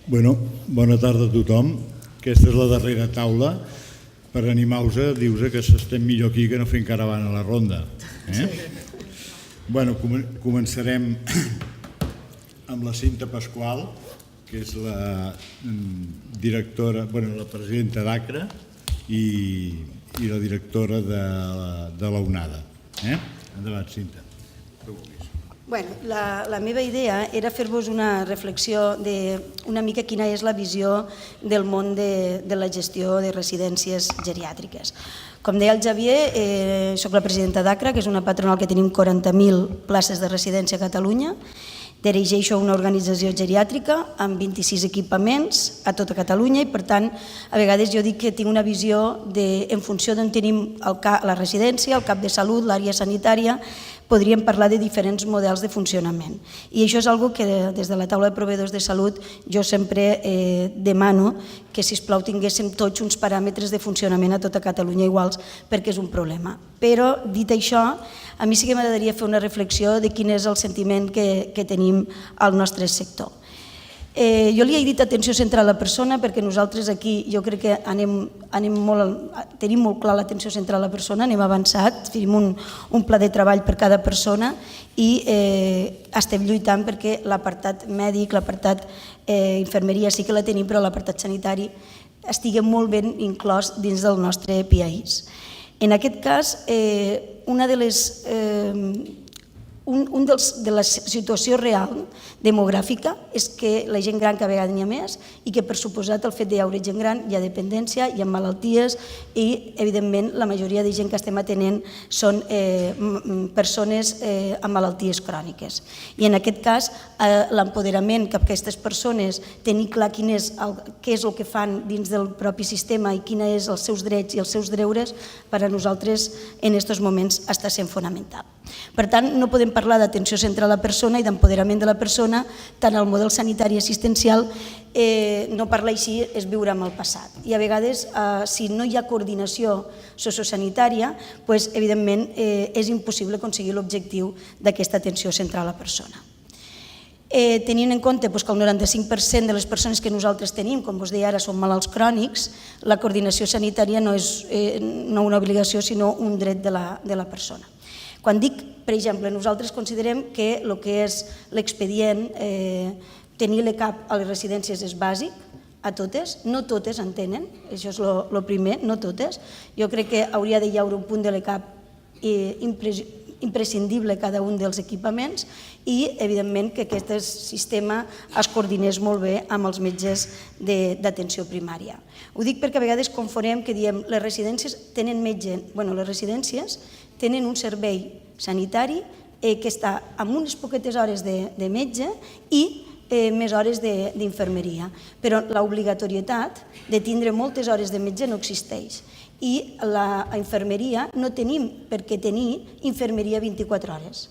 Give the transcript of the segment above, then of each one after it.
Bona tarda a tothom. Aquesta és la darrera taula per animar-vos a dir-vos que estem millor aquí que no fent caravana a la ronda. Començarem amb la Cinta Pasqual, que és la directora, la presidenta d'ACRA i la directora de la UNADA. Endavant, Cinta. La meva idea era fer-vos una reflexió d'una mica quina és la visió del món de la gestió de residències geriàtriques. Com deia el Xavier, soc la presidenta d'ACRA, que és una patronal que tenim 40.000 places de residència a Catalunya. Dirigeixo una organització geriàtrica amb 26 equipaments a tota Catalunya i, per tant, a vegades jo dic que tinc una visió en funció d'on tenim la residència, el cap de salut, l'àrea sanitària, podríem parlar de diferents models de funcionament. I això és una cosa que des de la taula de proveïdors de salut jo sempre demano que, sisplau, tinguéssim tots uns paràmetres de funcionament a tota Catalunya iguals, perquè és un problema. Però, dit això, a mi sí que m'agradaria fer una reflexió de quin és el sentiment que tenim al nostre sector. Jo li he dit atenció central a la persona perquè nosaltres aquí jo crec que tenim molt clar l'atenció central a la persona, anem avançat, tenim un pla de treball per cada persona i estem lluitant perquè l'apartat mèdic, l'apartat infermeria sí que la tenim, però l'apartat sanitari estigui molt ben inclòs dins del nostre país. En aquest cas, de la situació real demogràfica és que la gent gran cada vegada n'hi ha més i que, per suposat, el fet d'hi haure gent gran hi ha dependència, hi ha malalties i, evidentment, la majoria de gent que estem atenent són persones amb malalties cròniques. I, en aquest cas, l'empoderament cap a aquestes persones, tenir clar què és el que fan dins del propi sistema i quins són els seus drets i els seus deures, per a nosaltres, en aquests moments, està sent fonamental. Per tant, no podem parlar d'atenció central a la persona i d'empoderament de la persona, tant el model sanitari assistencial, no parlar així és viure amb el passat. I a vegades, si no hi ha coordinació sociosanitària, evidentment és impossible aconseguir l'objectiu d'aquesta atenció central a la persona. Tenint en compte que el 95% de les persones que nosaltres tenim, com vos deia ara, són malalts crònics, la coordinació sanitària no és una obligació, sinó un dret de la persona. Quan dic, per exemple, nosaltres considerem que el que és l'expedient, tenir l'ECAP a les residències és bàsic, a totes, no totes en tenen, això és el primer, no totes. Jo crec que hauria d'hi haver un punt de l'ECAP imprescindible a cada un dels equipaments i, evidentment, que aquest sistema es coordinés molt bé amb els metges d'atenció primària. Ho dic perquè a vegades confonem que diem les residències tenen metge. Bé, les residències tenen un servei sanitari que està amb unes poquetes hores de metge i més hores d'infermeria, però l'obligatorietat de tindre moltes hores de metge no existeix. I la infermeria no tenim per què tenir infermeria 24 hores.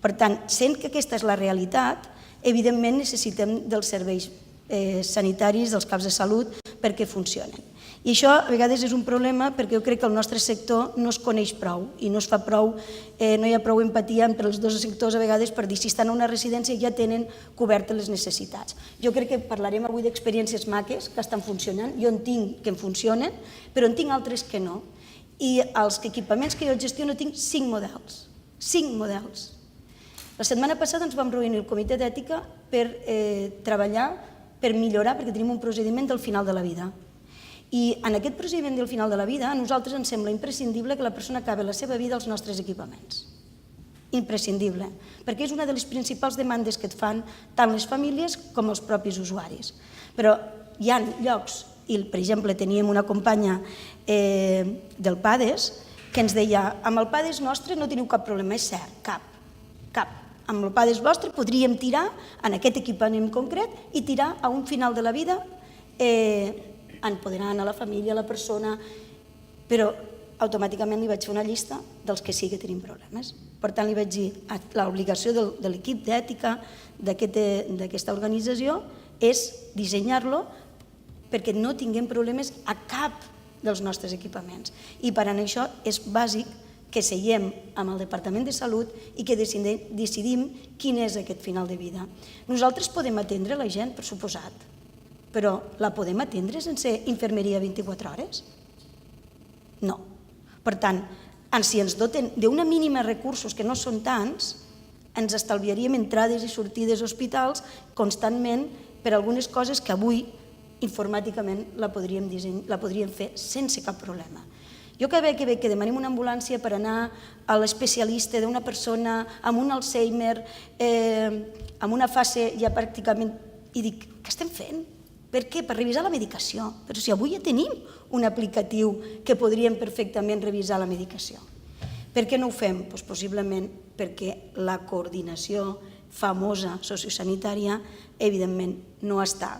Per tant, sent que aquesta és la realitat, evidentment necessitem dels serveis sanitaris, dels caps de salut, perquè funcionen. I això a vegades és un problema perquè jo crec que el nostre sector no es coneix prou i no hi ha prou empatia entre els dos sectors a vegades per dir si estan a una residència ja tenen cobertes les necessitats. Jo crec que parlarem avui d'experiències maques que estan funcionant, jo en tinc que en funcionen, però en tinc altres que no. I als equipaments que jo gestiono tinc 5 models. 5 models. La setmana passada ens vam reunir el comitè d'ètica per treballar, per millorar, perquè tenim un procediment del final de la vida. I en aquest procediment del final de la vida a nosaltres ens sembla imprescindible que la persona acabi la seva vida als nostres equipaments. Imprescindible, perquè és una de les principals demandes que et fan tant les famílies com els propis usuaris. Però hi ha llocs, i per exemple teníem una companya del PADES que ens deia amb el PADES nostre no teniu cap problema, és cert, cap. Amb el PADES vostre podríem tirar en aquest equipament concret i tirar a un final de la vida empoderant a la família, a la persona, però automàticament li vaig fer una llista dels que sí que tenim problemes. Per tant, li vaig dir, l'obligació de l'equip d'ètica d'aquesta organització és dissenyar-lo perquè no tinguem problemes a cap dels nostres equipaments. I per a això és bàsic que seiem amb el Departament de Salut i que decidim quin és aquest final de vida. Nosaltres podem atendre la gent, per suposat, però la podem atendre sense infermeria 24 hores? No. Per tant, si ens doten d'una mínima recursos, que no són tants, ens estalviaríem entrades i sortides a hospitals constantment per algunes coses que avui informàticament la podríem fer sense cap problema. Jo cada vegada que demanem una ambulància per anar a l'especialista d'una persona amb un Alzheimer, amb una fase ja pràcticament, i dic, què estem fent? Per què? Per revisar la medicació. Però si avui ja tenim un aplicatiu que podríem perfectament revisar la medicació. Per què no ho fem? Doncs possiblement perquè la coordinació famosa sociosanitària evidentment no està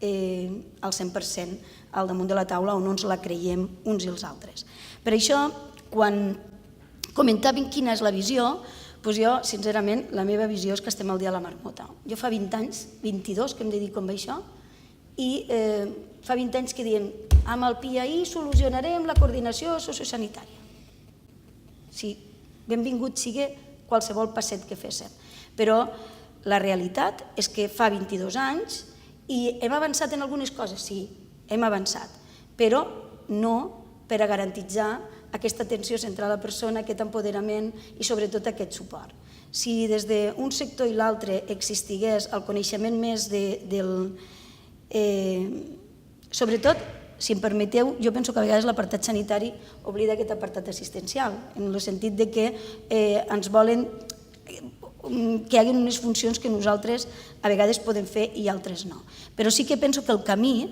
al 100% al damunt de la taula o no ens la creiem uns i els altres. Per això, quan comentaven quina és la visió, doncs jo, sincerament, la meva visió és que estem al dia de la marmota. Jo fa 20 anys, 22, que em dedico a això, i fa 20 anys que diem amb el PIAI solucionarem la coordinació sociosanitària. Sí, benvingut sigui qualsevol passet que féssim. Però la realitat és que fa 22 anys i hem avançat en algunes coses, sí, hem avançat, però no per a garantitzar aquesta atenció central a la persona, aquest empoderament i sobretot aquest suport. Si des d'un sector i l'altre existigués el coneixement més del... Sobretot, si em permeteu, jo penso que a vegades l'apartat sanitari oblida aquest apartat assistencial, en el sentit que ens volen que hi hagi unes funcions que nosaltres a vegades podem fer i altres no. Però sí que penso que el camí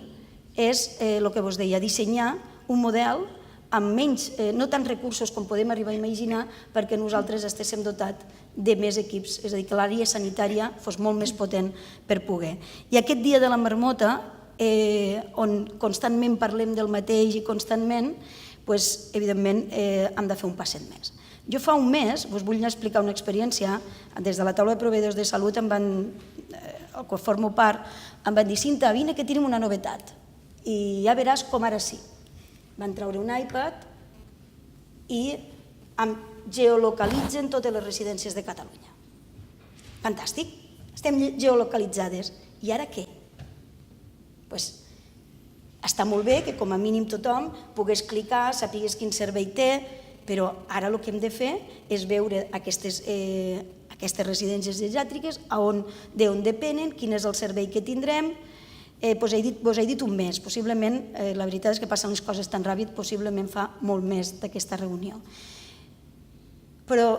és el que vos deia, dissenyar un model amb menys, no tants recursos com podem arribar a imaginar, perquè nosaltres estéssim dotat de més equips, és a dir, que l'àrea sanitària fos molt més potent per poder. I aquest dia de la marmota, on constantment parlem del mateix i constantment, evidentment hem de fer un passet més. Jo fa un mes, us vull explicar una experiència, des de la taula de proveïdors de salut, el que formo part, em van dir, Cinta, vine que tenim una novetat i ja veràs com ara sí. Van treure un iPad i em geolocalitzen totes les residències de Catalunya. Fantàstic, estem geolocalitzades. I ara què? Està molt bé que com a mínim tothom pogués clicar, sapigués quin servei té, però ara el que hem de fer és veure aquestes residències geriàtriques, d'on depenen, quin és el servei que tindrem. Vos he dit un mes, possiblement, la veritat és que passen les coses tan ràpid, possiblement fa molt més d'aquesta reunió. Però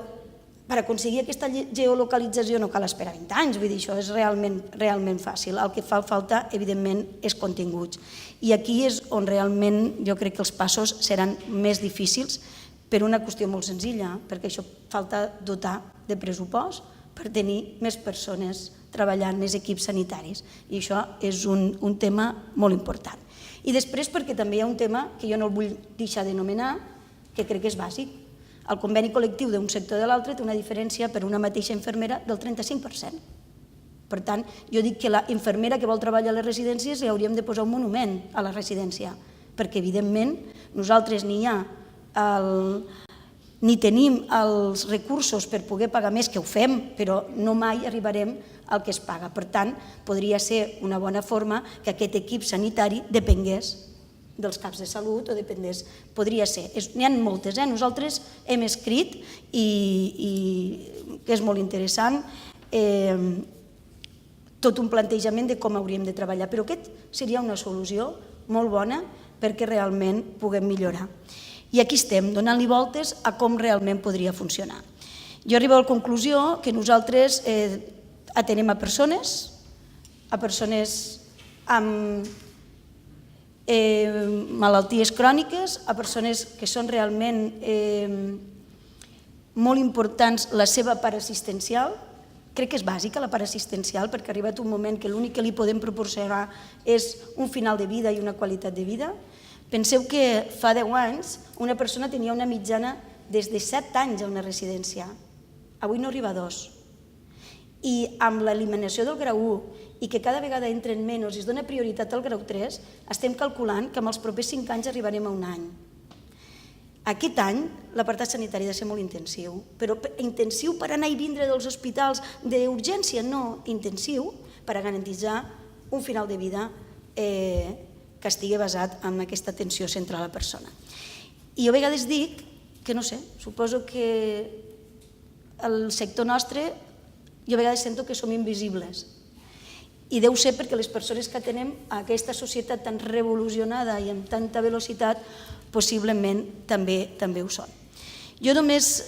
per aconseguir aquesta geolocalització no cal esperar 20 anys, vull dir, això és realment fàcil. El que fa falta, evidentment, és continguts. I aquí és on realment jo crec que els passos seran més difícils per una qüestió molt senzilla, perquè això falta dotar de pressupost per tenir més persones treballant, més equips sanitaris. I això és un tema molt important. I després perquè també hi ha un tema que jo no el vull deixar d'anomenar, que crec que és bàsic. El conveni col·lectiu d'un sector de l'altre té una diferència per una mateixa infermera del 35%. Per tant, jo dic que la infermera que vol treballar a les residències li hauríem de posar un monument a la residència, perquè evidentment nosaltres ni tenim els recursos per poder pagar més, que ho fem, però no mai arribarem al que es paga. Per tant, podria ser una bona forma que aquest equip sanitari depengués dels caps de salut o depengués, podria ser. N'hi ha moltes, nosaltres hem escrit, i que és molt interessant, tot un plantejament de com hauríem de treballar, però aquest seria una solució molt bona perquè realment puguem millorar. I aquí estem, donant-li voltes a com realment podria funcionar. Jo arribo a la conclusió que nosaltres atenem a persones amb malalties cròniques, a persones que són realment molt importants la seva part assistencial. Crec que és bàsica la part assistencial perquè ha arribat un moment que l'únic que li podem proporcionar és un final de vida i una qualitat de vida. Penseu que fa 10 anys una persona tenia una mitjana des de 7 anys a una residència. Avui no arriba a 2. I amb l'eliminació del grau 1 i que cada vegada entren menys i es dona prioritat al grau 3, estem calculant que en els propers 5 anys arribarem a un any. Aquest any l'apartat sanitari ha de ser molt intensiu, però intensiu per anar i vindre dels hospitals d'urgència, no, intensiu per a garantitzar un final de vida que estigui basat en aquesta atenció central a la persona. I jo a vegades dic que, no sé, suposo que el sector nostre, jo a vegades sento que som invisibles. I deu ser perquè les persones que tenem a aquesta societat tan revolucionada i amb tanta velocitat possiblement també ho són. Jo només,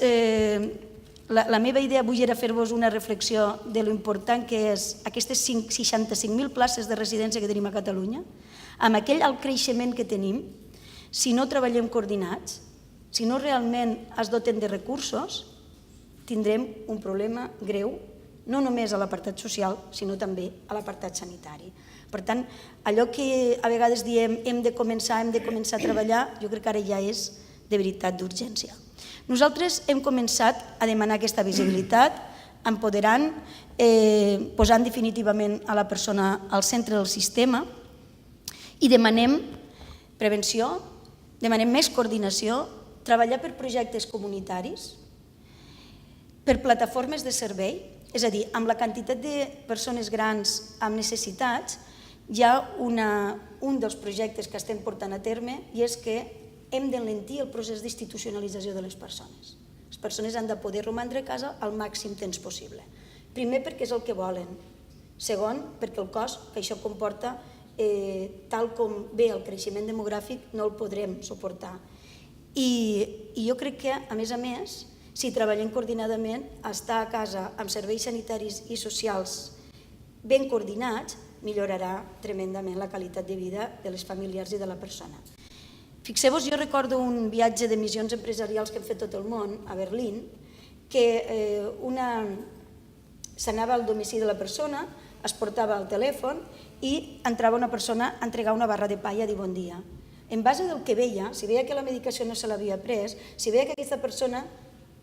la meva idea avui era fer-vos una reflexió de lo important que és aquestes 65.000 places de residència que tenim a Catalunya, amb aquell alt creixement que tenim, si no treballem coordinats, si no realment es doten de recursos, tindrem un problema greu, no només a l'apartat social, sinó també a l'apartat sanitari. Per tant, allò que a vegades diem hem de començar a treballar, jo crec que ara ja és de veritat d'urgència. Nosaltres hem començat a demanar aquesta visibilitat, empoderant, posant definitivament a la persona al centre del sistema i demanem prevenció, demanem més coordinació, treballar per projectes comunitaris, per plataformes de servei, és a dir, amb la quantitat de persones grans amb necessitats, hi ha un dels projectes que estem portant a terme i és que hem d'enlentir el procés d'institucionalització de les persones. Les persones han de poder romandre a casa el màxim temps possible. Primer, perquè és el que volen. Segon, perquè el cost que això comporta, tal com ve el creixement demogràfic, no el podrem suportar. I jo crec que, a més, si treballem coordinadament, estar a casa amb serveis sanitaris i socials ben coordinats millorarà tremendament la qualitat de vida de les famílies i de la persona. Fixeu-vos, jo recordo un viatge de missions empresarials que hem fet tot el món, a Berlín, que s'anava al domicili de la persona, es portava el telèfon i entrava una persona a entregar una barra de pa i a dir bon dia. En base del que veia, si veia que la medicació no se l'havia pres, si veia que aquesta persona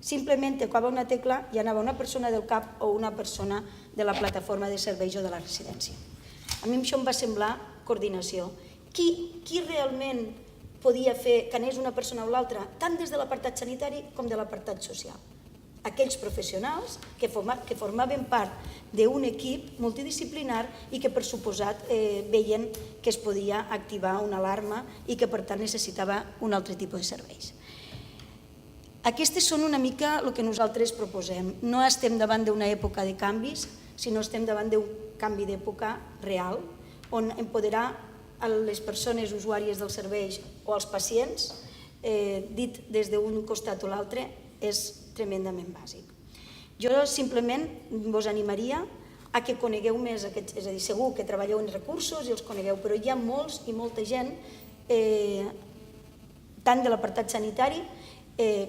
simplement tocava una tecla i anava una persona del CAP o una persona de la plataforma de serveis o de la residència. A mi això em va semblar coordinació. Qui realment podia fer que anés una persona o l'altra, tant des de l'apartat sanitari com de l'apartat social? Aquells professionals que formaven part d'un equip multidisciplinar i que, per suposat, veien que es podia activar una alarma i que, per tant, necessitava un altre tipus de serveis. Aquestes són una mica el que nosaltres proposem. No estem davant d'una època de canvis, sinó estem davant d'un canvi d'època real, on empoderar les persones usuàries dels serveis o els pacients, dit des d'un costat o l'altre, és tremendament bàsic. Jo simplement vos animaria a que conegueu més aquests, és a dir, segur que treballeu en recursos i els conegueu, però hi ha molts i molta gent, tant de l'apartat sanitari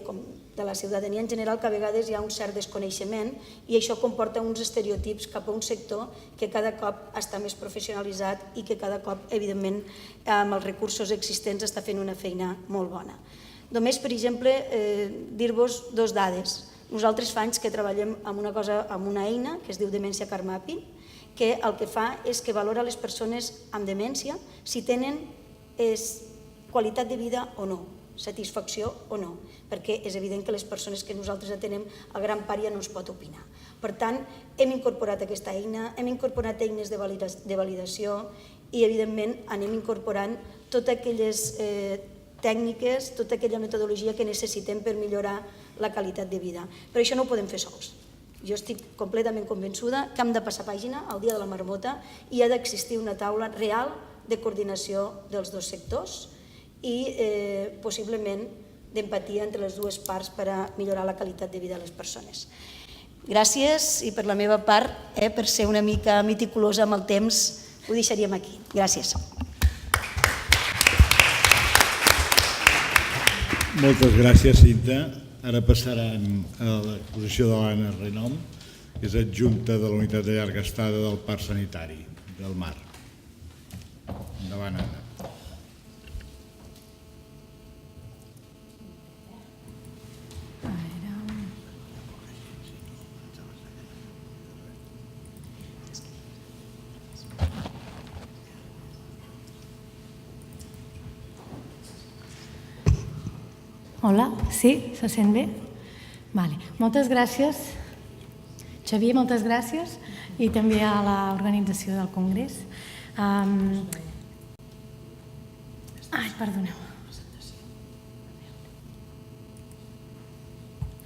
com de la ciutadania en general, que a vegades hi ha un cert desconeixement i això comporta uns estereotips cap a un sector que cada cop està més professionalitzat i que cada cop, evidentment, amb els recursos existents està fent una feina molt bona. Només, per exemple, dir-vos dues dades. Nosaltres fa anys que treballem amb una eina que es diu Demència Carmapi, que el que fa és que valora les persones amb demència si tenen qualitat de vida o no, satisfacció o no, perquè és evident que les persones que nosaltres atenem, a gran part ja no es pot opinar. Per tant, hem incorporat aquesta eina, hem incorporat eines de validació i, evidentment, anem incorporant totes aquelles tècniques, tota aquella metodologia que necessitem per millorar la qualitat de vida. Però això no ho podem fer sols. Jo estic completament convençuda que hem de passar pàgina al dia de la marmota i ha d'existir una taula real de coordinació dels dos sectors i possiblement d'empatia entre les dues parts per a millorar la qualitat de vida de les persones. Gràcies i per la meva part, per ser una mica meticulosa amb el temps, ho deixaríem aquí. Gràcies. Moltes gràcies, Cinta. Ara passarem a l'exposició de l'Anna Renom, que és adjunta de la unitat de llarga estada del Parc Sanitari del Mar. Endavant, Anna. Hola, sí? Se sent bé? Vale. Moltes gràcies, Xavier, moltes gràcies, i també a l'organització del Congrés. Perdoneu.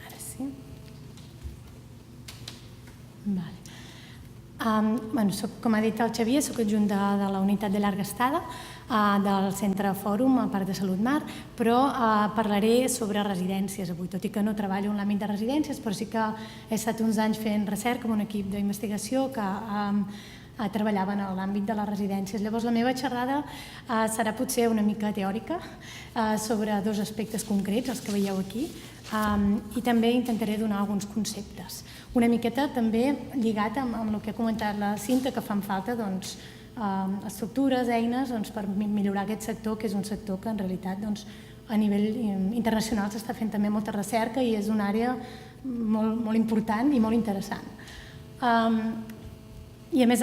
Ara sí. Vale. Com ha dit el Xavier, soc adjunta de la unitat de llarga estada del Centre Fòrum a Parc de Salut Mar, però parlaré sobre residències avui, tot i que no treballo en l'àmbit de residències, però sí que he estat uns anys fent recerca amb un equip d'investigació que treballaven en l'àmbit de les residències. Llavors, la meva xerrada serà potser una mica teòrica sobre dos aspectes concrets, els que veieu aquí, i també intentaré donar alguns conceptes. Una miqueta també lligat amb el que ha comentat la Cinta, que fan falta estructures, eines per millorar aquest sector, que és un sector que en realitat a nivell internacional s'està fent també molta recerca i és una àrea molt important i molt interessant. I a més,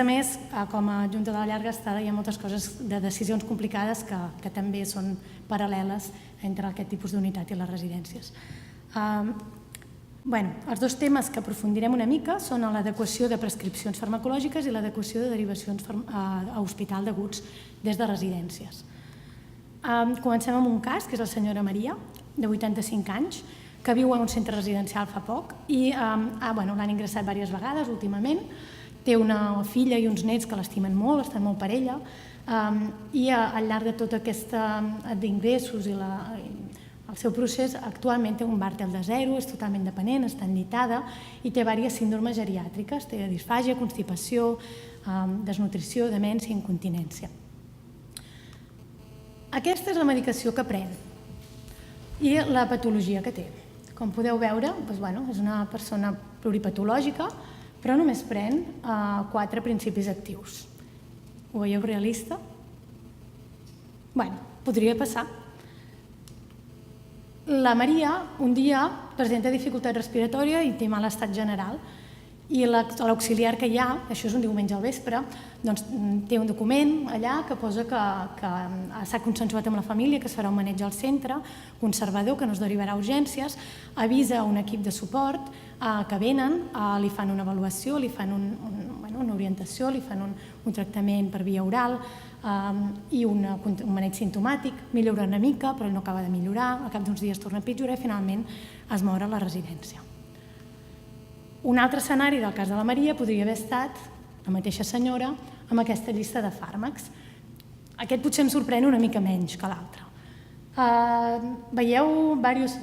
com a Junta de la Llarga Estada, hi ha moltes coses de decisions complicades que també són paral·leles entre aquest tipus d'unitat i les residències. Els dos temes que aprofundirem una mica són l'adequació de prescripcions farmacològiques i l'adequació de derivacions a hospital d'aguts des de residències. Comencem amb un cas, que és la senyora Maria, de 85 anys, que viu en un centre residencial fa poc i l'han ingressat diverses vegades últimament. Té una filla i uns nets que l'estimen molt, estan molt per ella, i al llarg de tot aquest d'ingressos i el seu procés actualment té un Bartel de 0, és totalment dependent, està enllitada i té diverses síndromes geriàtriques, té disfàgia, constipació, desnutrició, demència i incontinència. Aquesta és la medicació que pren i la patologia que té. Com podeu veure, és una persona pluripatològica, però només pren 4 principis actius. Ho veieu realista? Podria passar. La Maria un dia presenta dificultat respiratòria i té mal estat general i l'auxiliar que hi ha, això és un diumenge al vespre, té un document allà que posa que s'ha consensuat amb la família, que es farà un maneig al centre, conservador, que no es derivarà a urgències, avisa un equip de suport que venen, li fan una avaluació, li fan una orientació, li fan un tractament per via oral i un maneig simptomàtic, millora una mica però no acaba de millorar, al cap d'uns dies torna a pitjorar i finalment es mor a la residència. Un altre escenari del cas de la Maria podria haver estat la mateixa senyora amb aquesta llista de fàrmacs. Aquest potser em sorprèn una mica menys que l'altre. Veieu diversos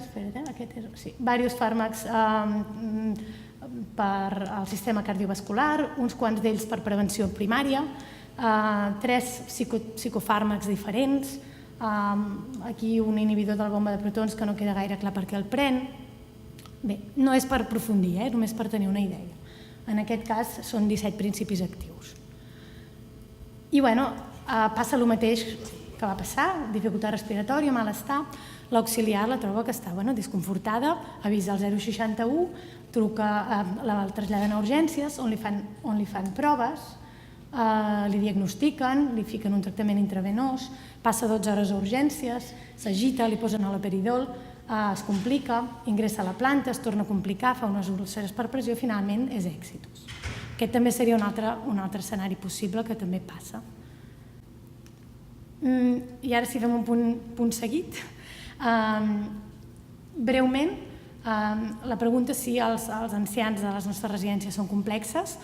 fàrmacs per al sistema cardiovascular, uns quants d'ells per prevenció primària, 3 psicofàrmacs diferents, aquí un inhibidor de la bomba de protons que no queda gaire clar per què el pren. Bé, no és per aprofundir, només per tenir una idea. En aquest cas són 17 principis actius. I passa el mateix que va passar, dificultat respiratòria, malestar. L'auxiliar la troba que està desconfortada, avisa el 061, la traslladen a urgències on li fan proves, li diagnostiquen, li fiquen un tractament intravenós, passa 12 hores a urgències, s'agita, li posen l'haloperidol, es complica, ingressa a la planta, es torna a complicar, fa unes úlceres per pressió i finalment és èxitus. Aquest també seria un altre escenari possible que també passa. I ara si fem un punt seguit. Breument, la pregunta és si els ancians de les nostres residències són complexes.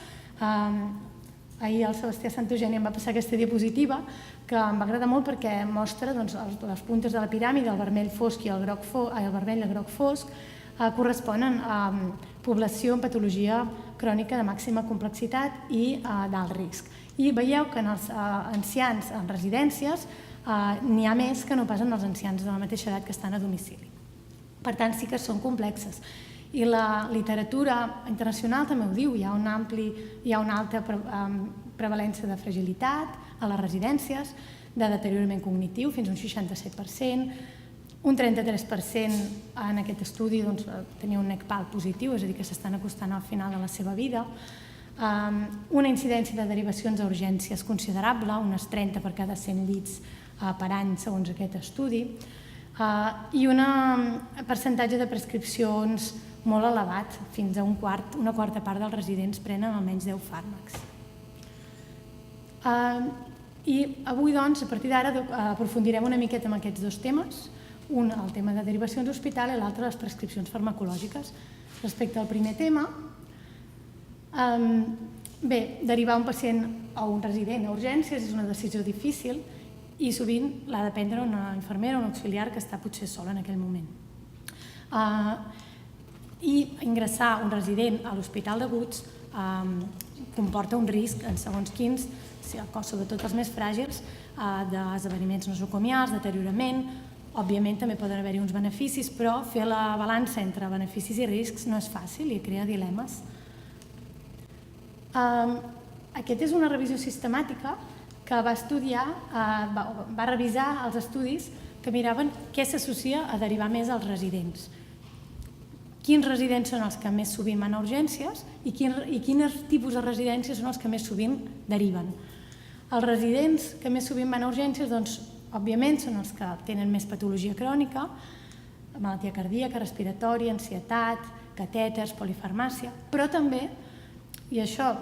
Ahir el Sebastià Santogeni em va passar aquesta diapositiva que em va agradar molt perquè mostra les puntes de la piràmide, el vermell fosc i el vermell i el groc fosc, corresponen a població amb patologia crònica de màxima complexitat i d'alt risc. I veieu que en els ancians en residències n'hi ha més que no pas en els ancians de la mateixa edat que estan a domicili. Per tant, sí que són complexes. I la literatura internacional també ho diu, hi ha una alta prevalència de fragilitat a les residències, de deteriorament cognitiu, fins a un 67%, un 33% en aquest estudi tenia un ECPAL positiu, és a dir, que s'estan acostant al final de la seva vida, una incidència de derivacions a urgències considerable, unes 30 per cada 100 llits per any segons aquest estudi, i un percentatge de prescripcions molt elevat, fins a una quarta part dels residents prenen almenys 10 fàrmacs. I avui, doncs, a partir d'ara, aprofundirem una miqueta en aquests dos temes, un, el tema de derivacions a l'hospital, i l'altre, les prescripcions farmacològiques. Respecte al primer tema, bé, derivar un pacient o un resident a urgències és una decisió difícil i sovint l'ha de prendre una infermera o un auxiliar que està potser sola en aquell moment. I ingressar un resident a l'hospital d'aguts comporta un risc en segons quins, sobretot els més fràgils, d'esdeveniments nosocomials, deteriorament. Òbviament també poden haver-hi uns beneficis, però fer la balança entre beneficis i riscs no és fàcil i crea dilemes. Aquesta és una revisió sistemàtica que va estudiar, va revisar els estudis que miraven què s'associa a derivar més als residents. Quins residents són els que més sovint van a urgències i quins tipus de residències són els que més sovint deriven. Els residents que més sovint van a urgències, doncs, òbviament, són els que tenen més patologia crònica, malaltia cardíaca, respiratòria, ansietat, catèters, polifarmàcia, però també, i això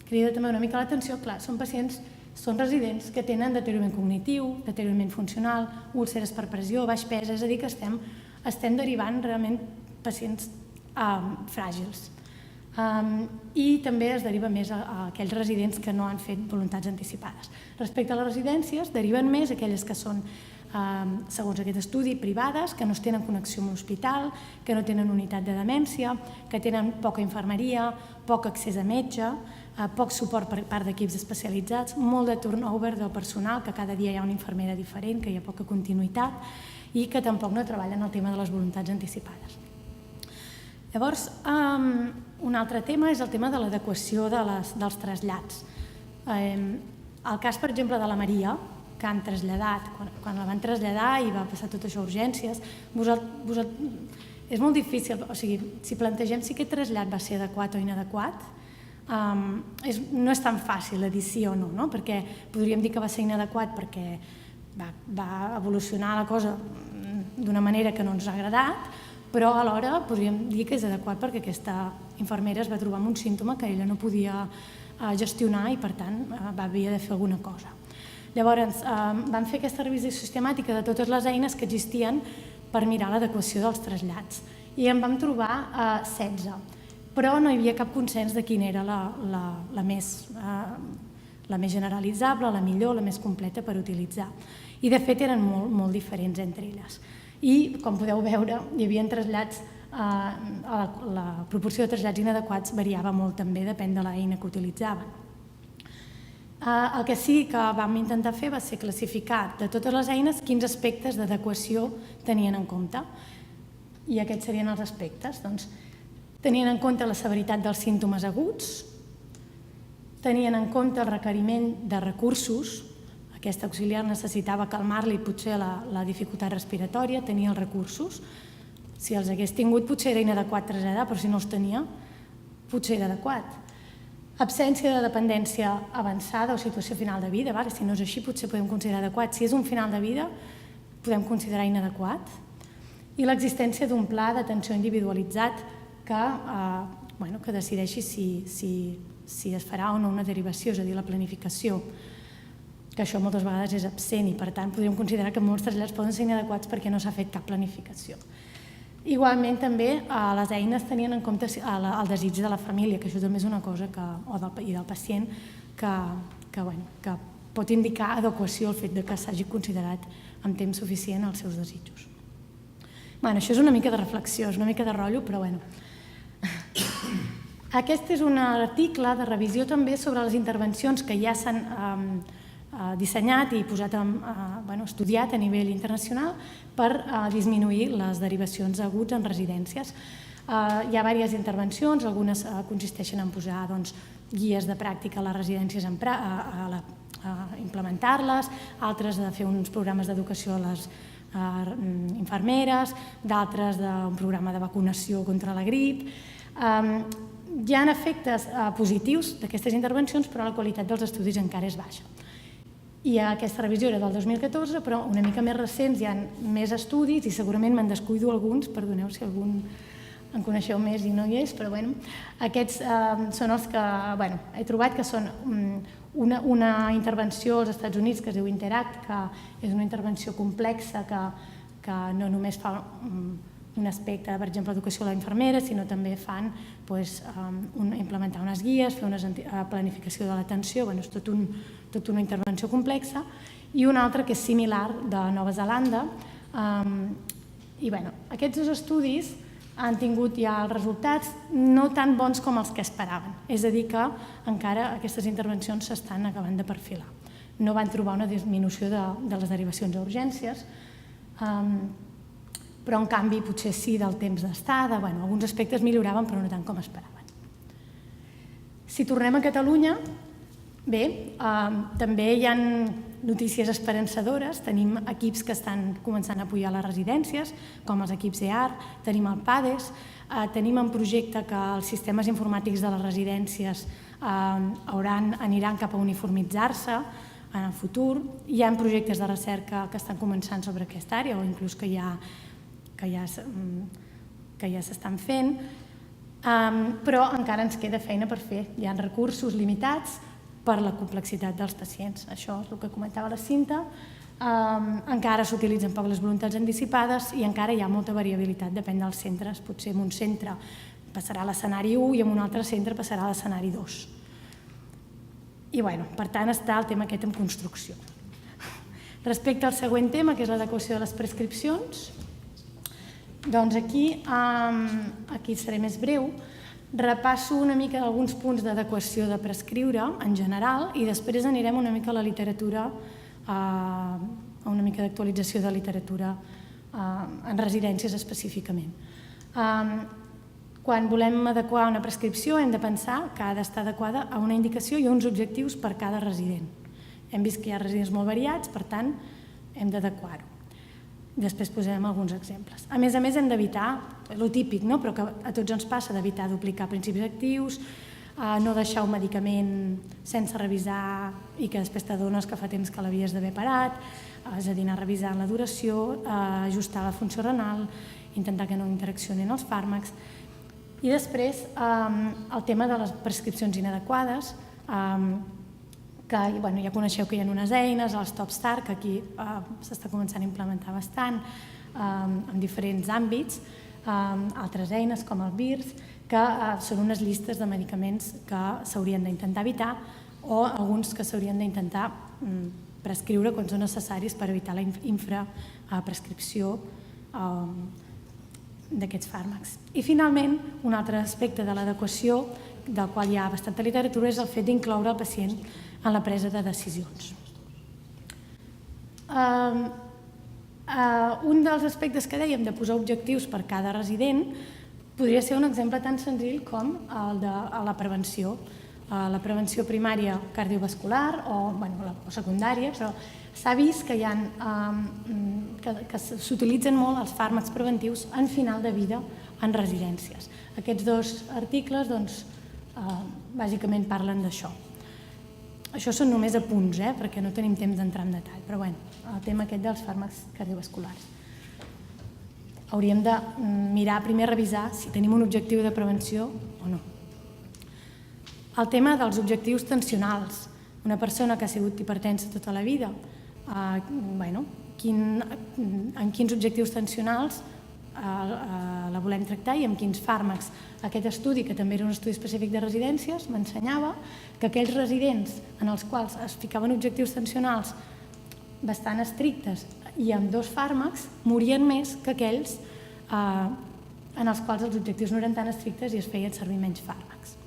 crida també una mica l'atenció, clar, són pacients, són residents que tenen deteriorament cognitiu, deteriorament funcional, úlceres per pressió, baix pes, és a dir, que estem derivant realment pacients fràgils. I també es deriva més a aquells residents que no han fet voluntats anticipades. Respecte a les residències, deriven més aquelles que són, segons aquest estudi, privades, que no tenen connexió amb l'hospital, que no tenen unitat de demència, que tenen poca infermeria, poc accés a metge, poc suport per part d'equips especialitzats, molt de turnover del personal, que cada dia hi ha una infermera diferent, que hi ha poca continuïtat i que tampoc no treballen el tema de les voluntats anticipades. Llavors, un altre tema és el tema de l'adequació dels trasllats. El cas, per exemple, de la Maria, que han traslladat, quan la van traslladar i va passar tot això a urgències, és molt difícil, o sigui, si plantegem si aquest trasllat va ser adequat o inadequat, no és tan fàcil de dir sí o no, perquè podríem dir que va ser inadequat perquè va evolucionar la cosa d'una manera que no ens ha agradat, però alhora podríem dir que és adequat perquè aquesta infermera es va trobar amb un símptoma que ella no podia gestionar i, per tant, havia de fer alguna cosa. Llavors, vam fer aquesta revisió sistemàtica de totes les eines que existien per mirar l'adequació dels trasllats i en vam trobar 16, però no hi havia cap consens de quina era la més generalitzable, la millor, la més completa per utilitzar. I, de fet, eren molt diferents entre elles. I, com podeu veure, hi havia trasllats, la proporció de trasllats inadequats variava molt també, depèn de l'eina que utilitzaven. El que sí que vam intentar fer va ser classificar de totes les eines quins aspectes d'adequació tenien en compte. I aquests serien els aspectes. Tenien en compte la severitat dels símptomes aguts, tenien en compte el requeriment de recursos. Aquest auxiliar necessitava calmar-li potser la dificultat respiratòria, tenia els recursos. Si els hagués tingut, potser era inadequat traslladar, però si no els tenia, potser era adequat. Absència de dependència avançada o situació final de vida, si no és així potser podem considerar adequat. Si és un final de vida, podem considerar inadequat. I l'existència d'un pla d'atenció individualitzat que decideixi si es farà o no una derivació, és a dir, la planificació, que això moltes vegades és absent i, per tant, podríem considerar que molts trasllats poden ser inadequats perquè no s'ha fet cap planificació. Igualment, també, les eines tenien en compte el desig de la família, que això també és una cosa, i del pacient, que pot indicar adequació al fet que s'hagi considerat amb temps suficient els seus desitjos. Això és una mica de reflexió, és una mica de rotllo, però bueno. Aquest és un article de revisió també sobre les intervencions que ja s'han dissenyat i estudiat a nivell internacional per disminuir les derivacions aguts en residències. Hi ha diverses intervencions, algunes consisteixen en posar guies de pràctica a les residències, a implementar-les, altres de fer uns programes d'educació a les infermeres, d'altres d'un programa de vacunació contra la grip. Hi ha efectes positius d'aquestes intervencions, però la qualitat dels estudis encara és baixa. I aquesta revisió era del 2014, però una mica més recents hi ha més estudis i segurament me'n descuido alguns, perdoneu si algun en coneixeu més i no hi és, però bueno, aquests són els que he trobat que són una intervenció als Estats Units que es diu Interact, que és una intervenció complexa que no només fa un aspecte, per exemple, educació a la infermera, sinó també fan implementar unes guies, fer una planificació de l'atenció, és tota una intervenció complexa, i una altra que és similar de Nova Zelanda. I aquests dos estudis han tingut ja els resultats no tan bons com els que esperaven. És a dir, que encara aquestes intervencions s'estan acabant de perfilar. No van trobar una disminució de les derivacions a urgències, però en canvi potser sí del temps d'estada, alguns aspectes milloraven però no tant com esperaven. Si tornem a Catalunya, bé, també hi ha notícies esperançadores. Tenim equips que estan començant a pujar a les residències, com els equips EAR, tenim el PADES, tenim en projecte que els sistemes informàtics de les residències aniran cap a uniformitzar-se en el futur. Hi ha projectes de recerca que estan començant sobre aquesta àrea o inclús que ja s'estan fent, però encara ens queda feina per fer. Hi ha recursos limitats per la complexitat dels pacients. Això és el que comentava la Cinta. Encara s'utilitzen poc les voluntats anticipades i encara hi ha molta variabilitat, depèn dels centres. Potser en un centre passarà a l'escenari 1 i en un altre centre passarà a l'escenari 2. I per tant està el tema aquest en construcció. Respecte al següent tema, que és l'adequació de les prescripcions, doncs aquí seré més breu. Repasso una mica alguns punts d'adequació de prescriure en general i després anirem una mica a la literatura, a una mica d'actualització de literatura en residències específicament. Quan volem adequar una prescripció hem de pensar que ha d'estar adequada a una indicació i a uns objectius per cada resident. Hem vist que hi ha residents molt variats, per tant hem d'adequar-ho. Després posarem alguns exemples. A més hem d'evitar, el típic, però que a tots ens passa, d'evitar duplicar principis actius, no deixar un medicament sense revisar i que després t'adones que fa temps que l'havies d'haver parat, és a dir, anar revisant la duració, ajustar la funció renal, intentar que no interaccionin els fàrmacs. I després el tema de les prescripcions inadequades, que ja coneixeu que hi ha unes eines, el Stop Start, que aquí s'està començant a implementar bastant en diferents àmbits, altres eines com el VIRS, que són unes llistes de medicaments que s'haurien d'intentar evitar o alguns que s'haurien d'intentar prescriure quan són necessaris per evitar la infraprescripció d'aquests fàrmacs. I finalment, un altre aspecte de l'adequació, del qual hi ha bastanta literatura, és el fet d'incloure el pacient en la presa de decisions. Un dels aspectes que dèiem de posar objectius per cada resident podria ser un exemple tan senzill com el de la prevenció. La prevenció primària cardiovascular o secundària, però s'ha vist que s'utilitzen molt els fàrmacs preventius en final de vida en residències. Aquests dos articles bàsicament parlen d'això. Això són només apunts, perquè no tenim temps d'entrar en detall, però el tema aquest dels fàrmacs cardiovasculars. Hauríem de mirar, primer revisar si tenim un objectiu de prevenció o no. El tema dels objectius tensionals. Una persona que ha sigut hipertensa tota la vida, en quins objectius tensionals la volem tractar i amb quins fàrmacs. Aquest estudi, que també era un estudi específic de residències, m'ensenyava que aquells residents en els quals es ficaven objectius tensionals bastant estrictes i amb 2 fàrmacs morien més que aquells en els quals els objectius no eren tan estrictes i es feien servir menys fàrmacs.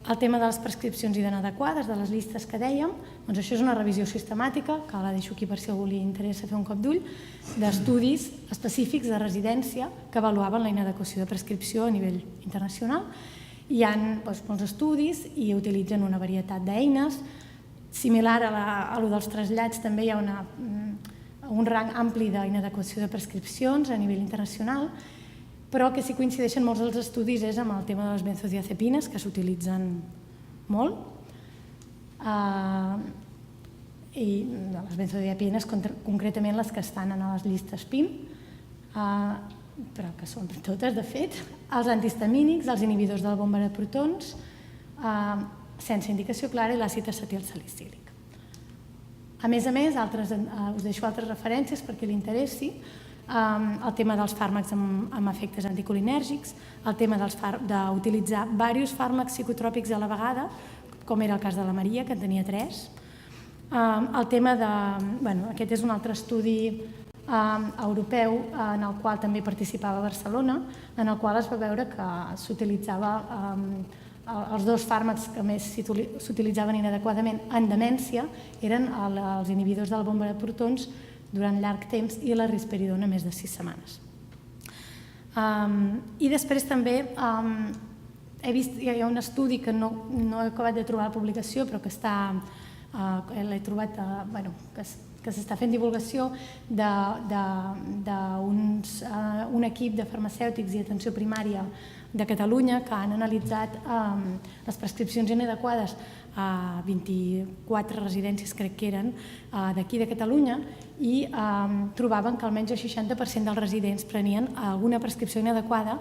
El tema de les prescripcions inadequades, de les llistes que dèiem, doncs això és una revisió sistemàtica, que la deixo aquí per si a algú li interessa fer un cop d'ull, d'estudis específics de residència que avaluaven la inadequació de prescripció a nivell internacional. Hi ha molts estudis i utilitzen una varietat d'eines. Similar a lo dels trasllats, també hi ha un rang ampli d'inadequació de prescripcions a nivell internacional, però que sí coincideixen molts dels estudis és amb el tema de les benzodiazepines, que s'utilitzen molt, i les benzodiazepines, concretament les que estan en les llistes PIM. però que són totes, de fet, els antihistamínics, els inhibidors de la bomba de protons, sense indicació clara, i l'àcid acetilsalicílic. A més, us deixo altres referències perquè li interessi, el tema dels fàrmacs amb efectes anticolinèrgics, el tema d'utilitzar diversos fàrmacs psicotròpics a la vegada, com era el cas de la Maria, que en tenia 3. El tema de... Aquest és un altre estudi europeu en el qual també participava Barcelona, en el qual es va veure que s'utilitzava els 2 fàrmacs que més s'utilitzaven inadequadament en demència eren els inhibidors de la bomba de protons durant llarg temps i la risperidona més de 6 setmanes. I després també he vist, hi ha un estudi que no he acabat de trobar la publicació, però que l'he trobat, que s'està fent divulgació d'un equip de farmacèutics i atenció primària de Catalunya que han analitzat les prescripcions inadequades a 24 residències, crec que eren, d'aquí de Catalunya, i trobaven que almenys el 60% dels residents prenien alguna prescripció inadequada,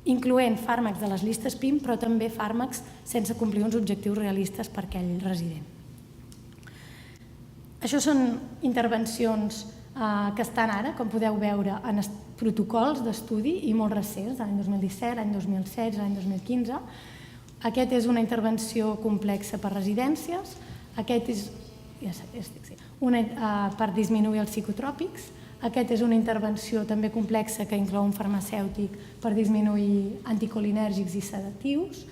incloent fàrmacs de les llistes PIM, però també fàrmacs sense complir uns objectius realistes per aquell resident. Això són intervencions que estan ara, com podeu veure, en protocols d'estudi i molt recents, l'any 2017, l'any 2016, l'any 2015. Aquest és una intervenció complexa per residències, aquest és per disminuir els psicotròpics, aquest és una intervenció també complexa que inclou un farmacèutic per disminuir anticolinèrgics i sedatius,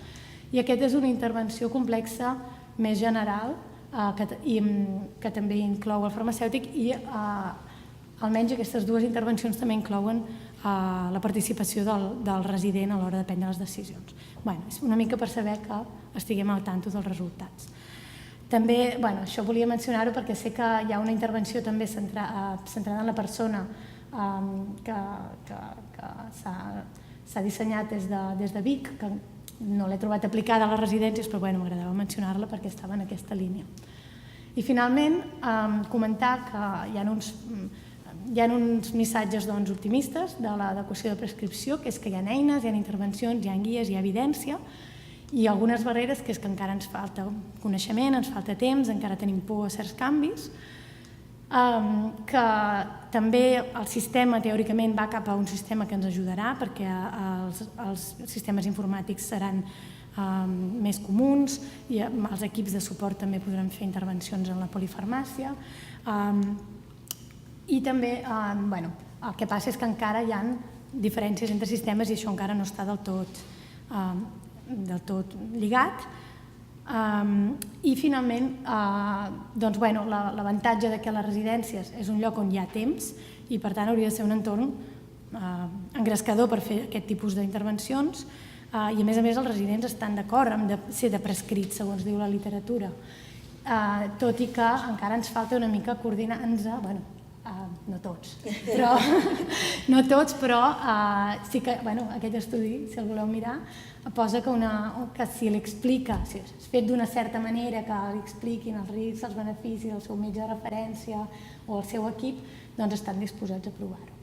i aquest és una intervenció complexa més general que també inclou el farmacèutic, i almenys aquestes 2 intervencions també inclouen la participació del resident a l'hora de prendre les decisions. És una mica per saber que estiguem al tanto dels resultats. També, això volia mencionar-ho perquè sé que hi ha una intervenció també centrada en la persona que s'ha dissenyat des de Vic, que no l'he trobat aplicada a les residències, però m'agradava mencionar-la perquè estava en aquesta línia. I finalment, comentar que hi ha uns missatges optimistes de l'adequació de prescripció, que és que hi ha eines, hi ha intervencions, hi ha guies, hi ha evidència, i algunes barreres, que és que encara ens falta coneixement, ens falta temps, encara tenim por a certs canvis, que també el sistema teòricament va cap a un sistema que ens ajudarà, perquè els sistemes informàtics seran més comuns i els equips de suport també podran fer intervencions en la polifarmàcia. I també el que passa és que encara hi ha diferències entre sistemes i això encara no està del tot lligat. I finalment, l'avantatge que les residències és un lloc on hi ha temps i per tant hauria de ser un entorn engrescador per fer aquest tipus d'intervencions, i a més els residents estan d'acord amb ser de prescrit, segons diu la literatura, tot i que encara ens falta una mica coordinar-nos, no tots, però sí que aquest estudi, si el voleu mirar, posa que si l'explica, si és fet d'una certa manera, que li expliquin els riscs, els beneficis, el seu metge de referència o el seu equip, doncs estan disposats a provar-ho.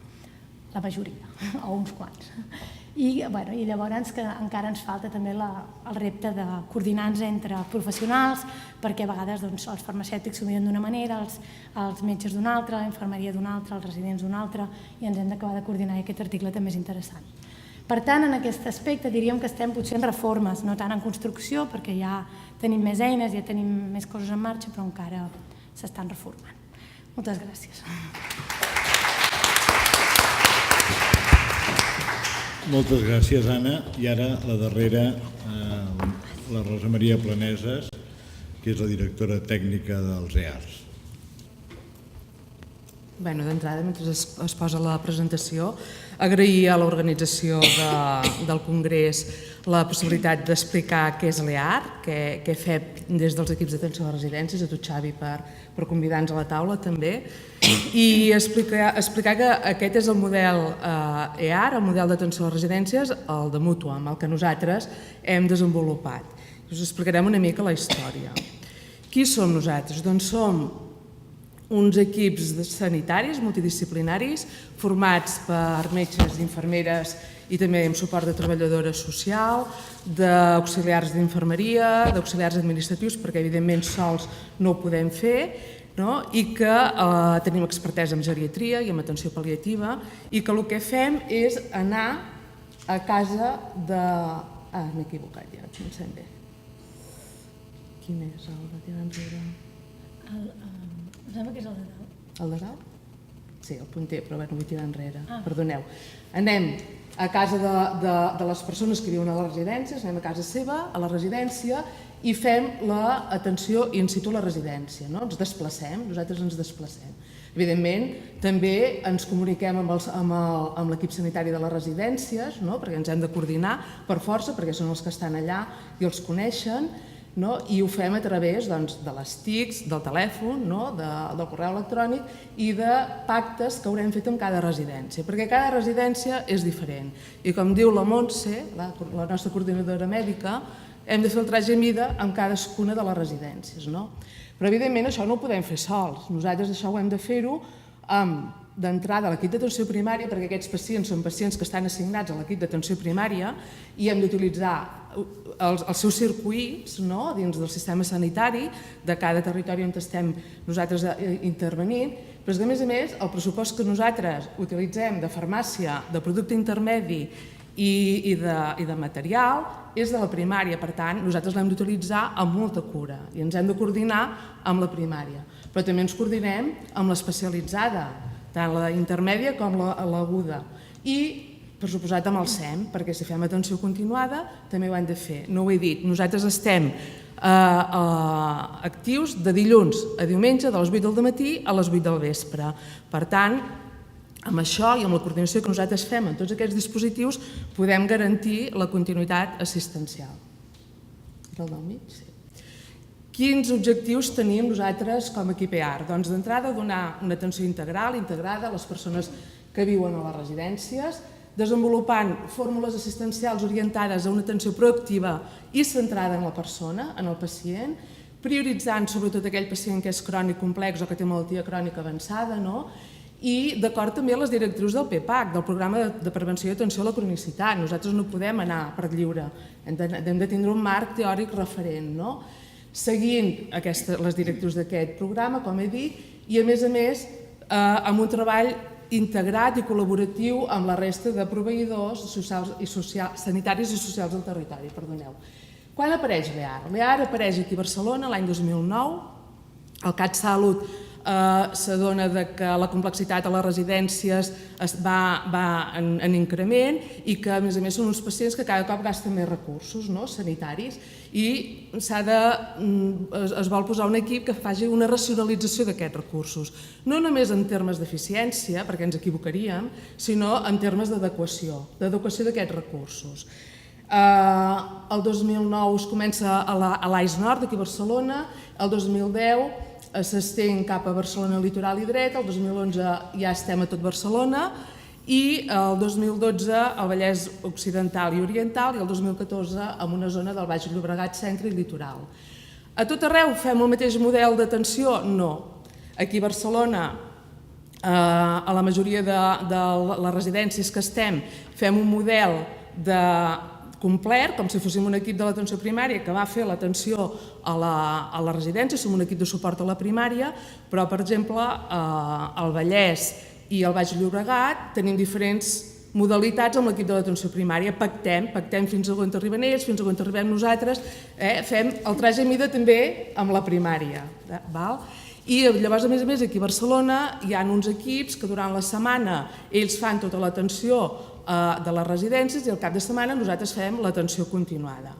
La majoria, o uns quants. I llavors encara ens falta també el repte de coordinar-nos entre professionals, perquè a vegades els farmacèutics s'ho miren d'una manera, els metges d'una altra, la infermeria d'una altra, els residents d'una altra, i ens hem d'acabar de coordinar, i aquest article també és interessant. Per tant, en aquest aspecte diríem que estem potser en reformes, no tant en construcció, perquè ja tenim més eines, ja tenim més coses en marxa, però encara s'estan reformant. Moltes gràcies. Moltes gràcies, Anna. I ara la darrera, la Rosa Maria Planeses, que és la directora tècnica dels EARS. D'entrada, mentre es posa la presentació, agrair a l'organització del Congrés la possibilitat d'explicar què és l'EAR, què fem des dels equips d'atenció a les residències, a tu, Xavi, per convidar-nos a la taula també, i explicar que aquest és el model EAR, el model d'atenció a les residències, el de Mútua, amb el que nosaltres hem desenvolupat. Us explicarem una mica la història. Qui som nosaltres? Doncs som uns equips sanitaris multidisciplinaris formats per metges i infermeres i també amb suport de treballadora social, d'auxiliars d'infermeria, d'auxiliars administratius, perquè evidentment sols no ho podem fer, no? I que tenim expertesa en geriatria i en atenció pal·liativa i que el que fem és anar a casa de... m'he equivocat ja, no em sent bé. Quin és el de tirar enrere? Em sembla que és el de dalt. El de dalt? Sí, el punter, però no vull tirar enrere, perdoneu. Anem a casa de les persones que viuen a les residències, anem a casa seva, a la residència, i fem l'atenció in situ a la residència. Ens desplacem, nosaltres ens desplacem. Evidentment, també ens comuniquem amb l'equip sanitari de les residències, perquè ens hem de coordinar per força, perquè són els que estan allà i els coneixen, i ho fem a través de les TICs, del telèfon, del correu electrònic i de pactes que haurem fet amb cada residència, perquè cada residència és diferent. I com diu la Montse, la nostra coordinadora mèdica, hem de fer el traje a mida amb cadascuna de les residències. Però evidentment això no ho podem fer sols, nosaltres això ho hem de fer-ho d'entrada a l'equip d'atenció primària, perquè aquests pacients són pacients que estan assignats a l'equip d'atenció primària i hem d'utilitzar els seus circuits dins del sistema sanitari de cada territori on estem nosaltres intervenint, però a més, el pressupost que nosaltres utilitzem de farmàcia, de producte intermedi i de material és de la primària, per tant, nosaltres l'hem d'utilitzar amb molta cura i ens hem de coordinar amb la primària, però també ens coordinem amb l'especialitzada, tant la intermèdia com l'aguda, i per suposat amb el SEM, perquè si fem atenció continuada també ho hem de fer. No ho he dit, nosaltres estem actius de dilluns a diumenge, de les 8 del matí a les 8 del vespre. Per tant, amb això i amb la coordinació que nosaltres fem en tots aquests dispositius podem garantir la continuïtat assistencial. Era el del mig? Sí. Quins objectius tenim nosaltres com a equip EAR? Doncs d'entrada donar una atenció integral, integrada a les persones que viuen a les residències, desenvolupant fórmules assistencials orientades a una atenció proactiva i centrada en la persona, en el pacient, prioritzant sobretot aquell pacient que és crònic complex o que té malaltia crònica avançada, i d'acord també a les directrius del PPAC, del Programa de Prevenció i Atenció a la Cronicitat. Nosaltres no podem anar per lliure, hem de tindre un marc teòric referent, seguint les directrius d'aquest programa, com he dit, i a més amb un treball integrat i col·laboratiu amb la resta de proveïdors sanitaris i socials del territori. Quan apareix l'EAR? L'EAR apareix aquí a Barcelona l'any 2009, el CatSalut s'adona que la complexitat a les residències va en increment i que, a més són uns pacients que cada cop gasten més recursos sanitaris i es vol posar un equip que faci una racionalització d'aquests recursos, no només en termes d'eficiència, perquè ens equivocaríem, sinó en termes d'adequació d'aquests recursos. El 2009 es comença a l'AIS Nord, aquí a Barcelona, el 2010 s'estén cap a Barcelona litoral i dret, el 2011 ja estem a tot Barcelona i el 2012 al Vallès Occidental i Oriental i el 2014 en una zona del Baix Llobregat, centre i litoral. A tot arreu fem el mateix model d'atenció? No. Aquí a Barcelona, a la majoria de les residències que estem, fem un model complet, com si fóssim un equip de l'atenció primària que va fer l'atenció a la residència, som un equip de suport a la primària, però, per exemple, al Vallès i al Baix Llobregat tenim diferents modalitats amb l'equip de l'atenció primària, pactem fins a on arriben ells, fins a on arribem nosaltres, fem el traje a mida també amb la primària. I llavors, a més, aquí a Barcelona hi ha uns equips que durant la setmana ells fan tota l'atenció de les residències i al cap de setmana nosaltres fem l'atenció continuada.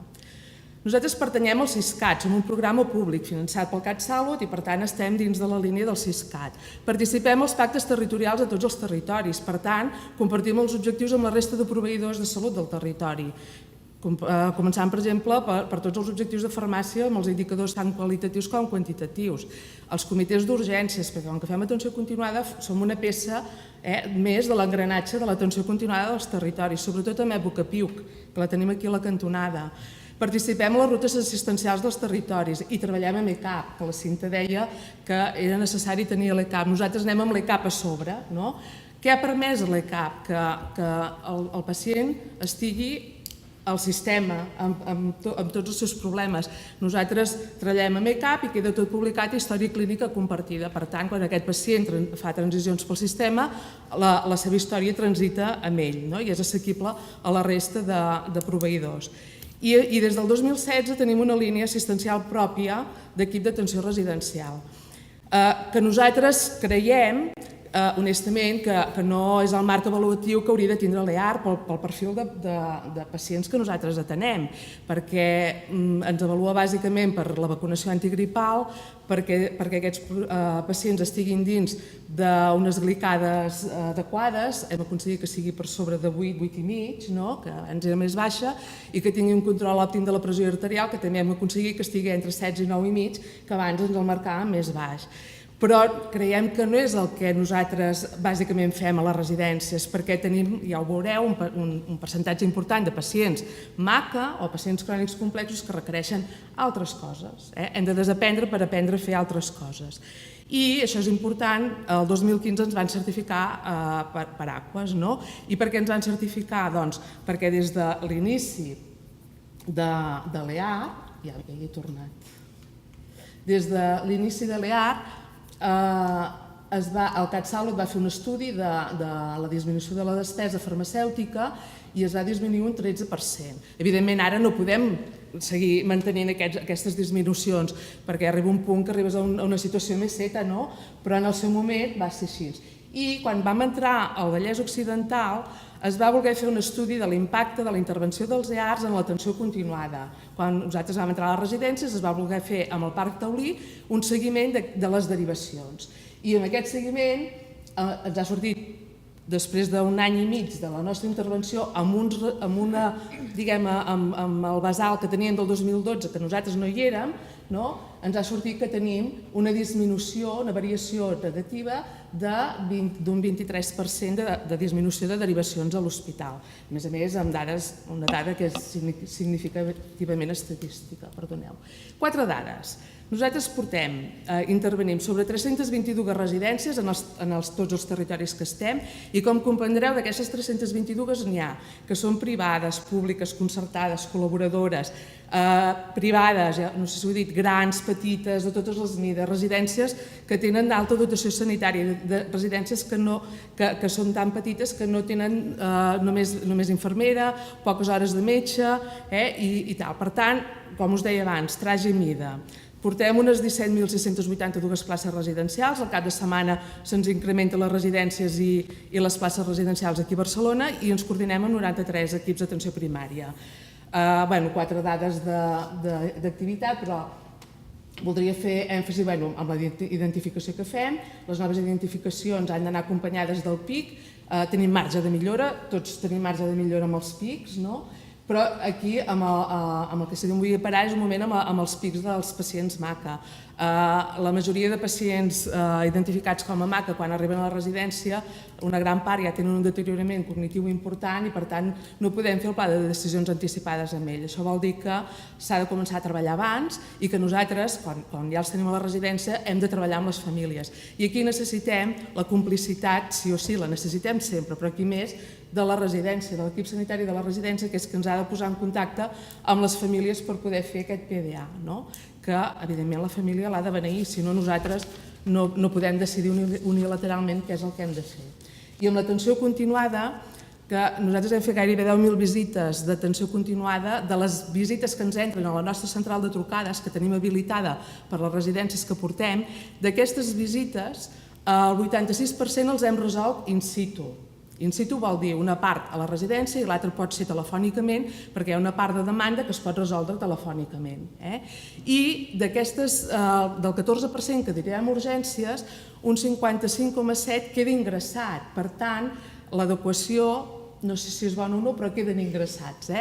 Nosaltres pertanyem al Siscat, som un programa públic finançat pel CatSalut i per tant estem dins de la línia del Siscat. Participem als pactes territorials a tots els territoris, per tant compartim els objectius amb la resta de proveïdors de salut del territori. Començant, per exemple, per tots els objectius de farmàcia amb els indicadors tant qualitatius com quantitatius. Els comitès d'urgències, perquè com que fem atenció continuada som una peça més de l'engranatge de l'atenció continuada dels territoris, sobretot en època PIUC, que la tenim aquí a la cantonada. Participem a les rutes assistencials dels territoris i treballem amb l'ECAP, que la Cinta deia que era necessari tenir l'ECAP. Nosaltres anem amb l'ECAP a sobre, no? Què ha permès l'ECAP? Que el pacient estigui al sistema, amb tots els seus problemes. Nosaltres treballem amb ECAP i queda tot publicat a història clínica compartida. Per tant, quan aquest pacient fa transicions pel sistema, la seva història transita amb ell, no? I és assequible a la resta de proveïdors. I des del 2016 tenim una línia assistencial pròpia d'equip d'atenció residencial, que nosaltres creiem honestament, que no és el marc avaluatiu que hauria de tindre l'EAR pel perfil de pacients que nosaltres atenem, perquè ens avalua bàsicament per la vacunació antigripal, perquè aquests pacients estiguin dins d'unes glicades adequades, hem aconseguit que sigui per sobre de 8, 8,5, que abans era més baixa, i que tingui un control òptim de la pressió arterial, que també hem aconseguit que estigui entre 16 i 9,5, que abans ens el marcàvem més baix. Però creiem que no és el que nosaltres bàsicament fem a les residències, perquè tenim, ja ho veureu, un percentatge important de pacients MACA o pacients crònics complexos que requereixen altres coses. Hem de desaprendre per aprendre a fer altres coses. I això és important, el 2015 ens van certificar per AQUAS, no? I per què ens van certificar? Doncs perquè des de l'inici de l'EAR, ja hi he tornat, des de l'inici de l'EAR, el CatSalut va fer un estudi de la disminució de la despesa farmacèutica i es va disminuir un 13%. Evidentment, ara no podem seguir mantenint aquestes disminucions perquè arriba un punt que arribes a una situació més seta, no? Però en el seu moment va ser així. I quan vam entrar al Vallès Occidental es va voler fer un estudi de l'impacte de la intervenció dels EARs en l'atenció continuada. Quan nosaltres vam entrar a les residències es va voler fer amb el Parc Taulí un seguiment de les derivacions. I en aquest seguiment ens ha sortit, després d'un any i mig de la nostra intervenció, amb el basal que teníem del 2012, que nosaltres no hi érem, ens ha sortit que tenim una disminució, una variació negativa d'un 23% de disminució de derivacions a l'hospital. A més, una dada que és significativament estadística. 4 dades. Nosaltres intervenim sobre 322 residències en tots els territoris que estem i, com comprendreu, d'aquestes 322 n'hi ha que són privades, públiques, concertades, col·laboradores, privades, no sé si ho he dit, grans, petites, de totes les mides, residències que tenen d'alta dotació sanitària, residències que són tan petites que no tenen només infermera, poques hores de metge i tal. Per tant, com us deia abans, traja i mida. Portem unes 17.682 places residencials, al cap de setmana se'ns incrementen les residències i les places residencials aquí a Barcelona i ens coordinem amb 93 equips d'atenció primària. 4 dades d'activitat, però voldria fer èmfasi en la identificació que fem. Les noves identificacions han d'anar acompanyades del PIC, tenim marge de millora, tots tenim marge de millora amb els PICs, però aquí amb el que sí que em vull parar és un moment amb els pics dels pacients MACA. La majoria de pacients identificats com a MACA quan arriben a la residència, una gran part ja tenen un deteriorament cognitiu important i per tant no podem fer el pla de decisions anticipades amb ell. Això vol dir que s'ha de començar a treballar abans i que nosaltres, quan ja els tenim a la residència, hem de treballar amb les famílies. I aquí necessitem la complicitat, sí o sí, la necessitem sempre, però aquí més, de la residència, de l'equip sanitari de la residència, que és que ens ha de posar en contacte amb les famílies per poder fer aquest PDA, que evidentment la família l'ha de beneir, si no nosaltres no podem decidir unilateralment què és el que hem de fer. I amb l'atenció continuada, que nosaltres hem fet gairebé 10.000 visites d'atenció continuada, de les visites que ens entren a la nostra central de trucades, que tenim habilitada per les residències que portem, d'aquestes visites, el 86% els hem resolt in situ. In situ vol dir una part a la residència i l'altra pot ser telefònicament perquè hi ha una part de demanda que es pot resoldre telefònicament. I d'aquestes, del 14% que direm urgències, un 55,7% queda ingressat. Per tant, l'adequació, no sé si és bona o no, però queden ingressats.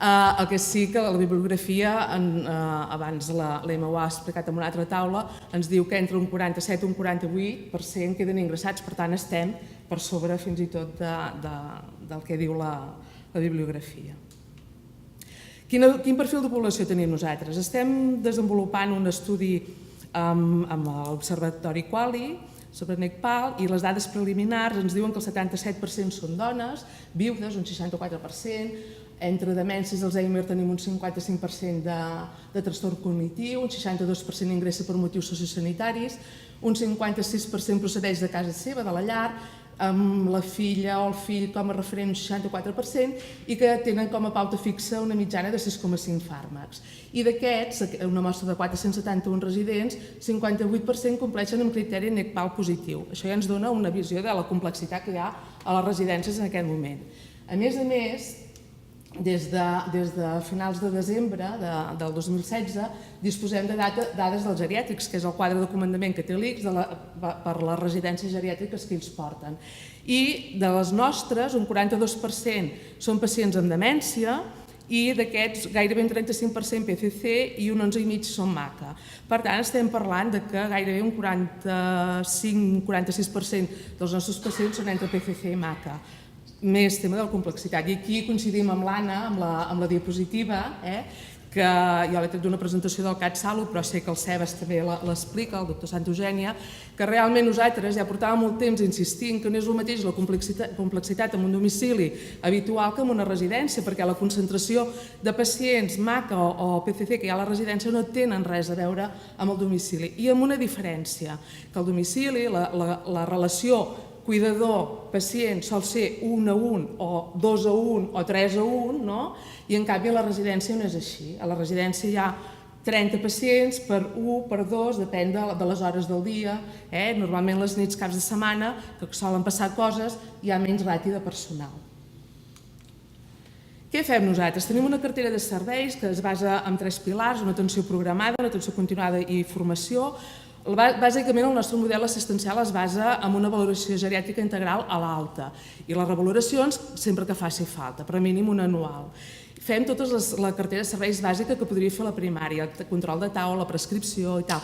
El que sí que la bibliografia, abans l'Emma ho ha explicat en una altra taula, ens diu que entre un 47 i un 48% queden ingressats, per tant estem per sobre fins i tot del que diu la bibliografia. Quin perfil de població tenim nosaltres? Estem desenvolupant un estudi amb l'Observatori Quali sobre NECPAL i les dades preliminars ens diuen que el 77% són dones, viudes, un 64%, entre demències i Alzheimer tenim un 55% de trastorn cognitiu, un 62% ingressa per motius sociosanitaris, un 56% procedeix de casa seva, de la llar, amb la filla o el fill com a referent un 64% i que tenen com a pauta fixa una mitjana de 6,5 fàrmacs. I d'aquests, una mostra de 471 residents, 58% compleixen amb criteri NECPAL positiu. Això ja ens dona una visió de la complexitat que hi ha a les residències en aquest moment. A més, des de finals de desembre del 2016 disposem de dades dels geriàtrics, que és el quadre de comandament que té l'ICS per les residències geriàtriques que ells porten. I de les nostres, un 42% són pacients amb demència i d'aquests gairebé un 35% PCC i un 11,5% són MACA. Per tant, estem parlant que gairebé un 45-46% dels nostres pacients són entre PCC i MACA. Més tema de la complexitat. I aquí coincidim amb l'Anna, amb la diapositiva, que jo l'he tret d'una presentació del CatSalut, però sé que el Sebas també l'explica, el doctor Santa Eugènia, que realment nosaltres ja portàvem molt temps insistint que no és el mateix la complexitat en un domicili habitual que en una residència, perquè la concentració de pacients MACA o PCC que hi ha a la residència no tenen res a veure amb el domicili. I amb una diferència, que al domicili la relació cuidador-pacient sol ser 1 a 1 o 2 a 1 o 3 a 1, no? I en canvi a la residència no és així. A la residència hi ha 30 pacients per 1, per 2, depèn de les hores del dia. Normalment les nits, caps de setmana, que solen passar coses, hi ha menys ràtio de personal. Què fem nosaltres? Tenim una cartera de serveis que es basa en 3 pilars, una atenció programada, una atenció continuada i formació. Bàsicament el nostre model assistencial es basa en una valoració geriàtrica integral a l'alta i les revaloracions sempre que faci falta, per a mínim una anual. Fem tota la cartera de serveis bàsica que podria fer la primària, el control de taula, la prescripció i tal.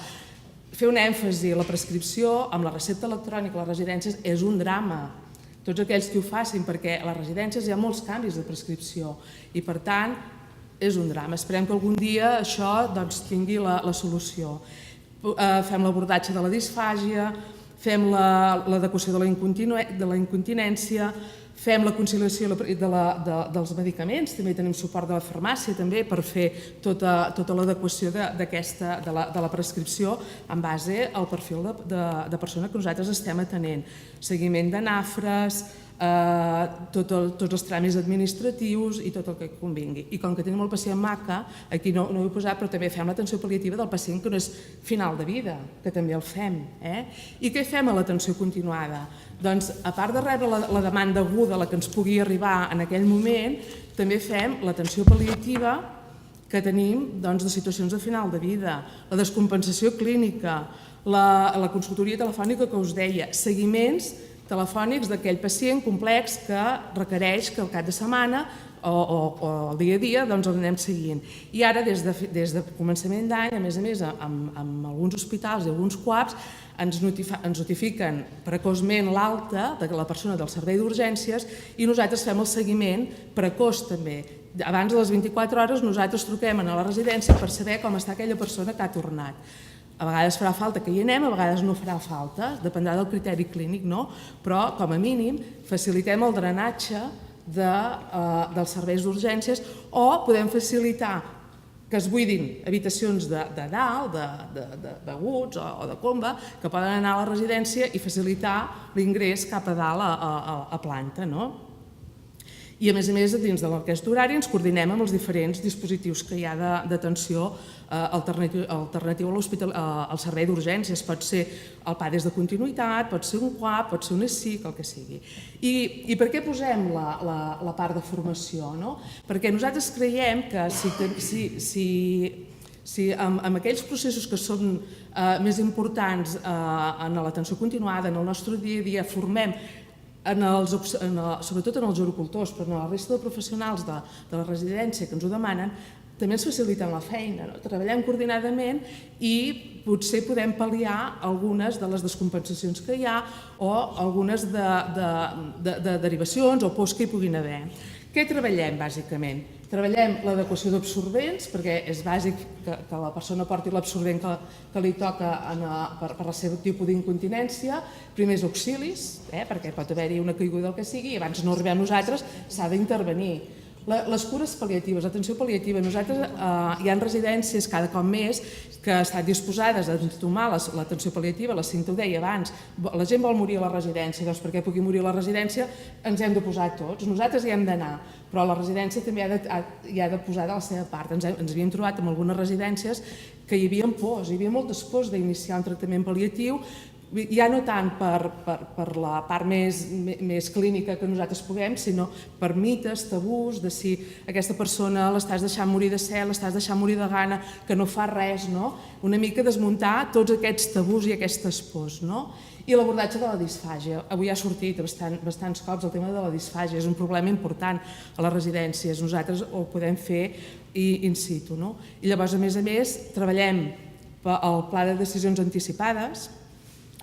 Fer un èmfasi a la prescripció amb la recepta electrònica a les residències és un drama. Tots aquells que ho facin, perquè a les residències hi ha molts canvis de prescripció i per tant és un drama. Esperem que algun dia això tingui la solució. Fem l'abordatge de la disfàgia, fem l'adequació de la incontinència, fem la conciliació dels medicaments, també tenim suport de la farmàcia també per fer tota l'adequació de la prescripció en base al perfil de persona que nosaltres estem atenent. Seguiment de nafres, tots els tràmits administratius i tot el que convingui. I com que tenim el pacient MACA, aquí no ho he posat, però també fem l'atenció pal·liativa del pacient que no és final de vida, que també el fem. I què fem a l'atenció continuada? Doncs, a part de rebre la demanda aguda, la que ens pugui arribar en aquell moment, també fem l'atenció pal·liativa que tenim de situacions de final de vida, la descompensació clínica, la consultoria telefònica que us deia, seguiments telefònics d'aquell pacient complex que requereix que al cap de setmana o el dia a dia el anem seguint. I ara, des de començament d'any, a més, amb alguns hospitals i alguns CUAPs, ens notifiquen precoçment l'alta de la persona del servei d'urgències i nosaltres fem el seguiment precoç també. Abans de les 24 hores nosaltres truquem a la residència per saber com està aquella persona que ha tornat. A vegades farà falta que hi anem, a vegades no farà falta, dependrà del criteri clínic, no? Però, com a mínim, facilitem el drenatge dels serveis d'urgències o podem facilitar que es buidin habitacions de dalt, d'aguts o de comba, que poden anar a la residència i facilitar l'ingrés cap a dalt a planta, no? I, a més, dins de l'orquestra horària ens coordinem amb els diferents dispositius que hi ha d'atenció alternatiu al servei d'urgències. Pot ser el PADES de continuïtat, pot ser un CUAP, pot ser un ESIC, el que sigui. I per què posem la part de formació? Perquè nosaltres creiem que si amb aquells processos que són més importants en l'atenció continuada, en el nostre dia a dia, formem sobretot en els gerocultors, però en la resta de professionals de la residència que ens ho demanen, també ens faciliten la feina. Treballem coordinadament i potser podem pal·liar algunes de les descompensacions que hi ha o algunes de derivacions o pors que hi puguin haver. Què treballem, bàsicament? Treballem l'adequació d'absorbents, perquè és bàsic que la persona porti l'absorbent que li toca per el seu tipus d'incontinència. Primers auxilis, perquè pot haver-hi una caiguda del que sigui, i abans no arribem nosaltres, s'ha d'intervenir. Les cures pal·liatives, l'atenció pal·liativa. Nosaltres hi ha residències cada cop més que estan disposades a entomar l'atenció pal·liativa, la Cinta ho deia abans, la gent vol morir a la residència, doncs perquè pugui morir a la residència ens hem de posar tots, nosaltres hi hem d'anar, però la residència també hi ha de posar de la seva part. Ens havíem trobat en algunes residències que hi havia pors, hi havia moltes pors d'iniciar un tractament pal·liatiu, ja no tant per la part més clínica que nosaltres puguem, sinó per mites, tabús, de si aquesta persona l'estàs deixant morir de set, l'estàs deixant morir de gana, que no fa res, no? Una mica desmuntar tots aquests tabús i aquestes pors, no? I l'abordatge de la disfàgia. Avui ha sortit bastants cops el tema de la disfàgia, és un problema important a les residències, nosaltres ho podem fer in situ, no? I llavors, a més, treballem el pla de decisions anticipades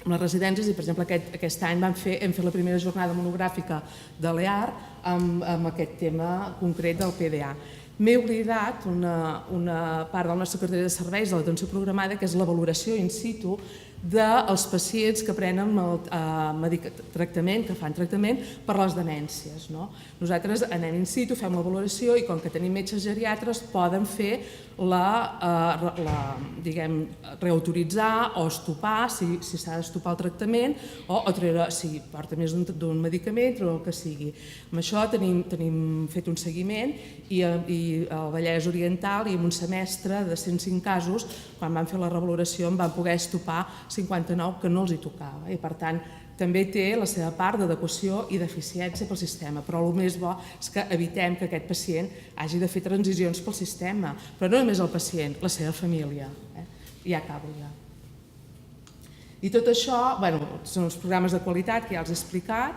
amb les residències i, per exemple, aquest any hem fet la primera jornada monogràfica de l'EAR amb aquest tema concret del PDA. M'he oblidat una part de la nostra cartera de serveis de l'atenció programada, que és la valoració in situ dels pacients que prenen tractament, que fan tractament per les demències. Nosaltres anem in situ, fem la valoració i com que tenim metges geriatres poden fer reautoritzar o estopar, si s'ha d'estopar el tractament, o treure, si porta més d'un medicament o el que sigui. Amb això tenim fet un seguiment i al Vallès Oriental i en un semestre de 105 casos, quan vam fer la revaloració en van poder estopar 59 que no els hi tocava i per tant també té la seva part d'adequació i d'eficiència pel sistema, però el més bo és que evitem que aquest pacient hagi de fer transicions pel sistema, però no només el pacient, la seva família. Ja acabo ja. I tot això són els programes de qualitat que ja els he explicat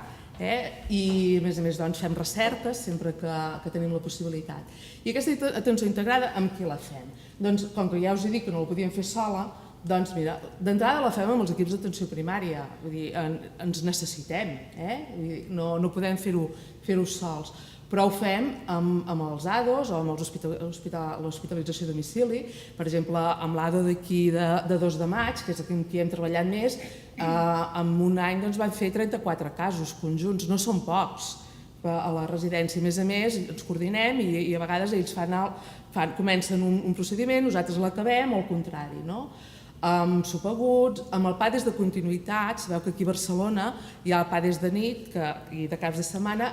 i a més fem recerques sempre que tenim la possibilitat. I aquesta atenció integrada amb qui la fem? Doncs com que ja us he dit que no la podíem fer sola, doncs mira, d'entrada la fem amb els equips d'atenció primària, vull dir, ens necessitem, no podem fer-ho sols, però ho fem amb els ADOs o amb l'hospitalització a domicili. Per exemple, amb l'ADO d'aquí de 2 de maig, que és amb qui hem treballat més, en un any van fer 34 casos conjunts, no són pocs a la residència. A més, ens coordinem i a vegades ells comencen un procediment, nosaltres l'acabem o el contrari, no? Amb subaguts, amb el PADES de continuïtat, sabeu que aquí a Barcelona hi ha el PADES de nit i de caps de setmana,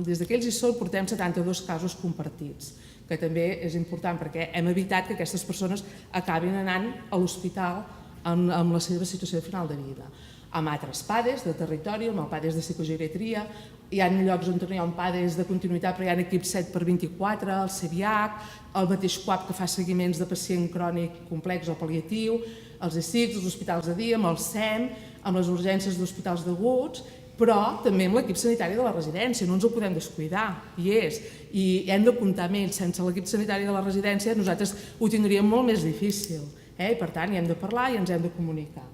des d'aquells hi portem 72 casos compartits, que també és important perquè hem evitat que aquestes persones acabin anant a l'hospital amb la seva situació de final de vida. Amb altres PADES de territori, amb el PADES de psicogeriatria, hi ha llocs on no hi ha un PADES de continuïtat però hi ha equips 7x24, el CVH, el mateix CUAP que fa seguiments de pacient crònic complex o pal·liatiu, els ESICs, els hospitals de dia, amb el SEM, amb les urgències d'hospitals d'aguts, però també amb l'equip sanitari de la residència, no ens ho podem descuidar, i hem de comptar amb ells. Sense l'equip sanitari de la residència nosaltres ho tindríem molt més difícil, i per tant hi hem de parlar i ens hem de comunicar.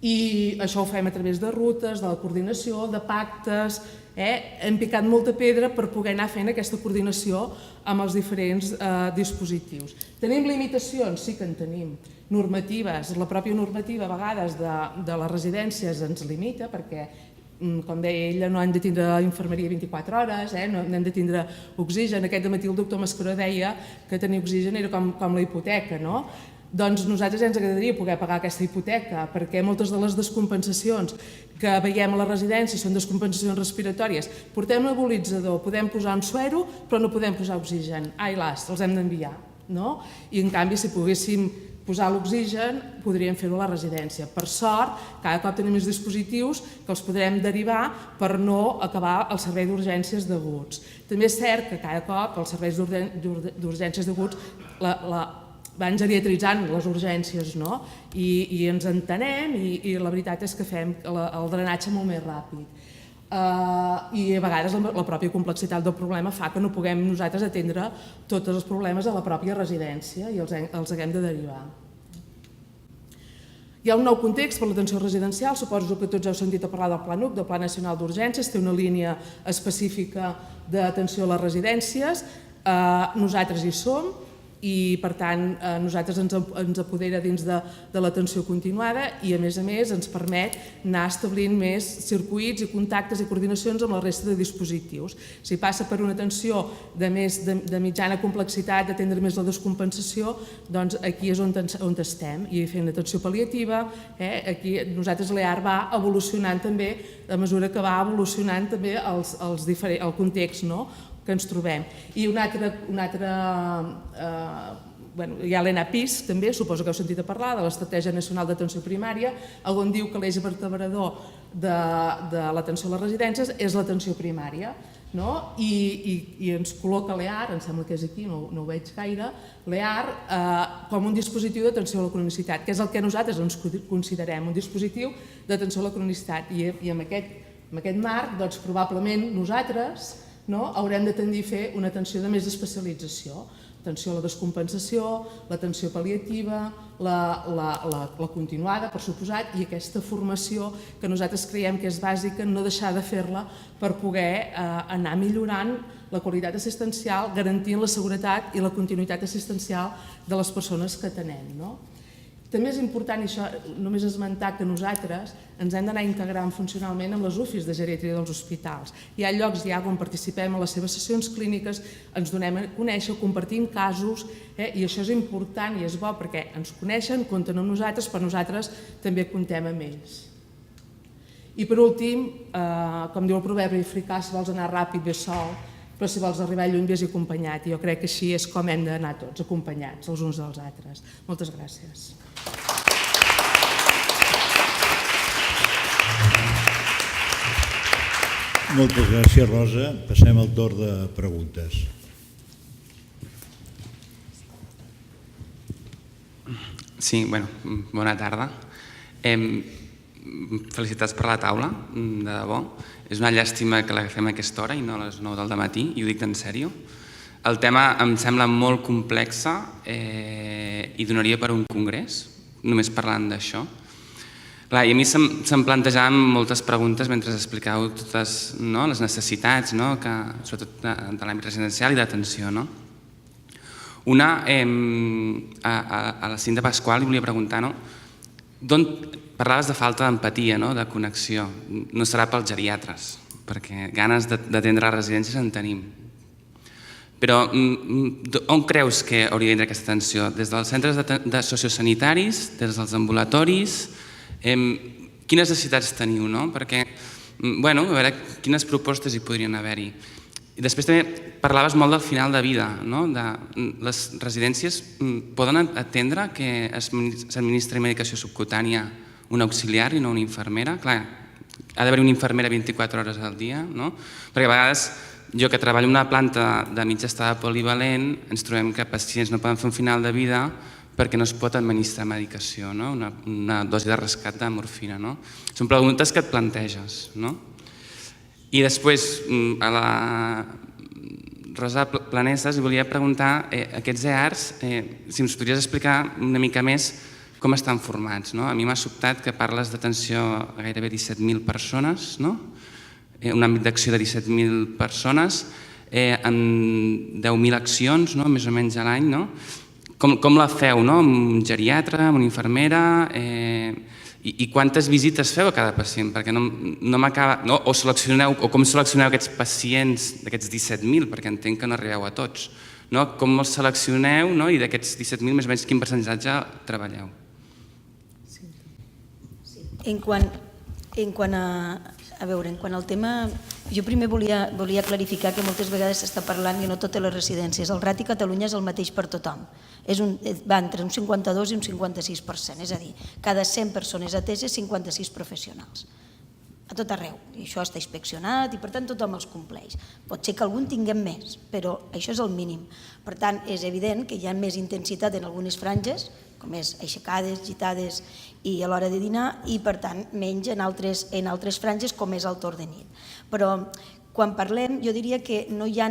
I això ho fem a través de rutes, de la coordinació, de pactes. Hem picat molta pedra per poder anar fent aquesta coordinació amb els diferents dispositius. Tenim limitacions? Sí que en tenim. Normatives. La pròpia normativa a vegades de les residències ens limita perquè, com deia ella, no han de tindre infermeria 24 hores, no han de tindre oxigen. Aquest dematí el doctor Mascaró deia que tenir oxigen era com la hipoteca, no? Doncs nosaltres ens agradaria poder pagar aquesta hipoteca perquè moltes de les descompensacions que veiem a la residència són descompensacions respiratòries. Portem nebulitzador, podem posar un suero però no podem posar oxigen. Ai las, els hem d'enviar. I en canvi si poguéssim posar l'oxigen podríem fer-ho a la residència. Per sort, cada cop tenim més dispositius que els podrem derivar per no acabar el servei d'urgències d'aguts. També és cert que cada cop els serveis d'urgències d'aguts van geriatritzant les urgències i ens entenem i la veritat és que fem el drenatge molt més ràpid. I a vegades la pròpia complexitat del problema fa que no puguem nosaltres atendre tots els problemes a la pròpia residència i els haguem de derivar. Hi ha un nou context per l'atenció residencial, suposo que tots heu sentit a parlar del Pla NUC, del Pla Nacional d'Urgències, té una línia específica d'atenció a les residències, nosaltres hi som i per tant nosaltres ens apodera dins de l'atenció continuada i a més ens permet anar establint més circuits i contactes i coordinacions amb la resta de dispositius. Si passa per una atenció de mitjana complexitat, d'atendre més la descompensació, doncs aquí és on estem i fent atenció pal·liativa. Aquí nosaltres l'EAR va evolucionant també a mesura que va evolucionant també el context que ens trobem. I hi ha l'ENAPIS també, suposo que heu sentit a parlar, de l'Estratègia Nacional d'Atenció Primària, on diu que l'eix vertebrador de l'atenció a les residències és l'atenció primària. I ens col·loca l'EAR, em sembla que és aquí, no ho veig gaire, l'EAR com un dispositiu d'atenció a la cronicitat, que és el que nosaltres ens considerem, un dispositiu d'atenció a la cronicitat. I en aquest marc, probablement nosaltres haurem de tendir a fer una atenció de més especialització, atenció a la descompensació, l'atenció pal·liativa, la continuada, per suposat, i aquesta formació que nosaltres creiem que és bàsica, no deixar de fer-la per poder anar millorant la qualitat assistencial, garantint la seguretat i la continuïtat assistencial de les persones que atenem. També és important, i això només esmentar, que nosaltres ens hem d'anar integrant funcionalment amb les UFIs de geriatria dels hospitals. Hi ha llocs ja on participem a les seves sessions clíniques, ens donem a conèixer, compartim casos, i això és important i és bo perquè ens coneixen, compten amb nosaltres, però nosaltres també comptem amb ells. I per últim, com diu el proverbi africà, si vols anar ràpid, ves sol, però si vols arribar lluny, ves acompanyat. I jo crec que així és com hem d'anar tots, acompanyats els uns dels altres. Moltes gràcies. Moltes gràcies, Rosa. Passem al torn de preguntes. Sí, bona tarda. Felicitats per la taula, de debò. És una llàstima que la fem a aquesta hora i no a les 9 del dematí, i ho dic en sèrio. El tema em sembla molt complex i donaria per un congrés, només parlant d'això. I a mi se'm plantejaven moltes preguntes mentre explicàveu totes les necessitats, sobretot de l'àmbit residencial i d'atenció. Una, a la Cinta Pasqual li volia preguntar, parlaves de falta d'empatia, de connexió. No serà pels geriatres, perquè ganes d'atendre les residències en tenim. Però on creus que hauria d'entrar aquesta atenció? Des dels centres sociosanitaris, des dels ambulatoris? Quines necessitats teniu? Perquè, a veure, quines propostes hi podrien haver-hi? I després també parlaves molt del final de vida. Les residències poden atendre que s'administri medicació subcutània un auxiliar i no una infermera? Clar, ha d'haver una infermera 24 hores al dia, perquè a vegades jo que treballo en una planta de mitja estada polivalent ens trobem que pacients no poden fer un final de vida perquè no es pot administrar medicació, una dosi de rescat de morfina. Són preguntes que et planteges. I després, a la Rosa Planeses, li volia preguntar, aquests EARs, si ens podries explicar una mica més com estan formats. A mi m'ha sobtat que parles d'atenció a gairebé 17.000 persones, un àmbit d'acció de 17.000 persones, amb 10.000 accions, més o menys a l'any. Com la feu? Amb un geriatre, amb una infermera? I quantes visites feu a cada pacient? Perquè no m'acaba... O com seleccioneu aquests pacients d'aquests 17.000? Perquè entenc que no arribeu a tots. Com els seleccioneu i d'aquests 17.000 més o menys quin percentatge treballeu? En quant al tema, jo primer volia clarificar que moltes vegades s'està parlant que no totes les residències. El rati a Catalunya és el mateix per tothom. Va entre un 52 i un 56%, és a dir, cada 100 persones ateses, 56 professionals. A tot arreu, i això està inspeccionat i per tant tothom els compleix. Pot ser que algun tinguem més, però això és el mínim. Per tant, és evident que hi ha més intensitat en algunes franges, com és aixecades, gitades i a l'hora de dinar, i per tant menys en altres franges com és el torn de nit. Però Quan parlem, jo diria que no hi ha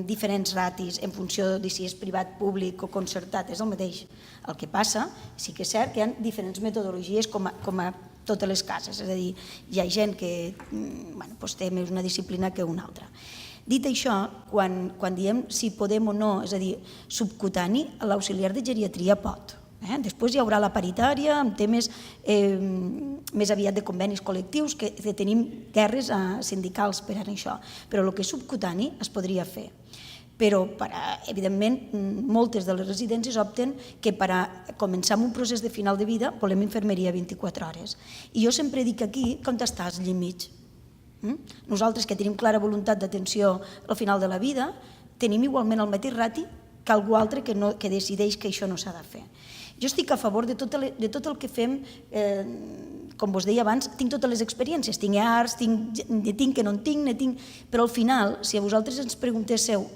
diferents ratis en funció de si és privat, públic o concertat, és el mateix. El que passa, sí que és cert que hi ha diferents metodologies com a totes les cases, és a dir, hi ha gent que té més una disciplina que una altra. Dit això, quan diem si podem o no, és a dir, subcutani, l'auxiliar de geriatria pot. Després hi haurà la paritària amb temes més aviat de convenis col·lectius, que tenim guerres sindicals per a això, però el que és subcutani es podria fer. Però, evidentment, moltes de les residències opten que per a començar amb un procés de final de vida volem infermeria 24 hores. I jo sempre dic aquí on està els límits. Nosaltres, que tenim clara voluntat d'atenció al final de la vida, tenim igualment el mateix rati que algú altre que decideix que això no s'ha de fer. Jo estic a favor de tot el que fem, com vos deia abans, tinc totes les experiències, tinc EARs, tinc que no en tinc, però al final, si a vosaltres ens preguntéssiu,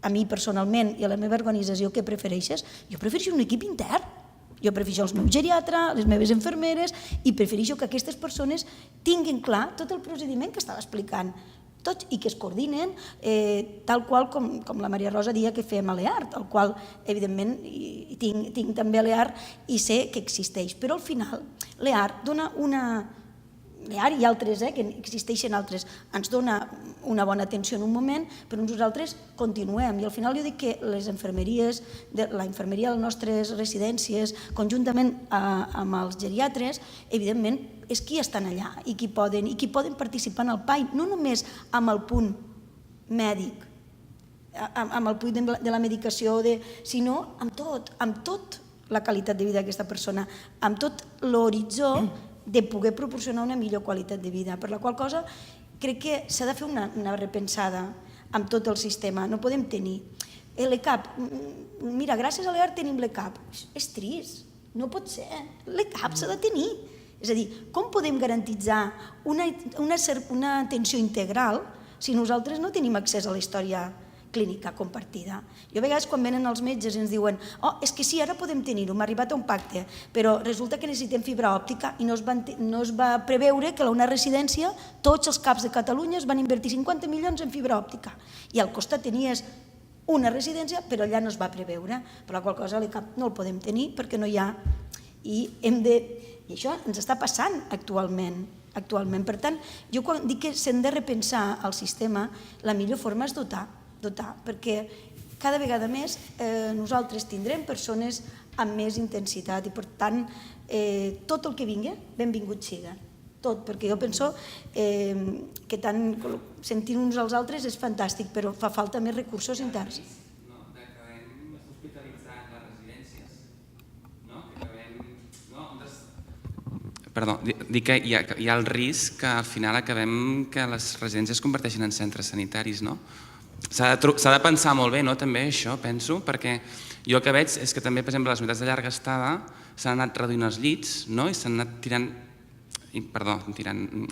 a mi personalment i a la meva organització, què prefereixes? Jo prefereixo un equip intern. Jo prefereixo els meus geriatres, les meves infermeres, i prefereixo que aquestes persones tinguin clar tot el procediment que estava explicant, tots, i que es coordinen tal qual com la Maria Rosa dia que fèiem a l'EAR, tal qual, evidentment, tinc també a l'EAR i sé que existeix. Però al final, l'EAR dona l'EAR i altres, que existeixen altres, ens dona una bona atenció en un moment, però nosaltres continuem. I al final jo dic que les infermeries, la infermeria de les nostres residències, conjuntament amb els geriatres, evidentment, és qui estan allà i qui poden participar en el PAI, no només amb el punt mèdic, amb el punt de la medicació, sinó amb tot la qualitat de vida d'aquesta persona, amb tot l'horitzó de poder proporcionar una millor qualitat de vida, per la qual cosa crec que s'ha de fer una repensada amb tot el sistema. No podem tenir l'ECAP. Mira, gràcies a l'EAR tenim l'ECAP. És trist, no pot ser. L'ECAP s'ha de tenir. És a dir, com podem garantitzar una atenció integral si nosaltres no tenim accés a la història clínica compartida? Jo a vegades quan venen els metges ens diuen és que sí, ara podem tenir-ho, hem arribat a un pacte, però resulta que necessitem fibra òptica i no es va preveure que a una residència tots els CAPs de Catalunya es van invertir 50 milions en fibra òptica i al costat tenies una residència però allà no es va preveure, per la qual cosa l'ECAP no el podem tenir perquè no hi ha i això ens està passant actualment. Per tant, jo quan dic que s'hem de repensar el sistema, la millor forma és dotar, perquè cada vegada més nosaltres tindrem persones amb més intensitat i per tant tot el que vingui, benvingut siga. Tot, perquè jo penso que tant sentint uns als altres és fantàstic, però fa falta més recursos interns. Que acabem hospitalitzant les residències. Perdó, dic que hi ha el risc que al final acabem que les residències es converteixin en centres sanitaris, no? S'ha de pensar molt bé, no, també això, penso, perquè jo el que veig és que també, per exemple, les unitats de llarga estada s'han anat reduint els llits i s'han anat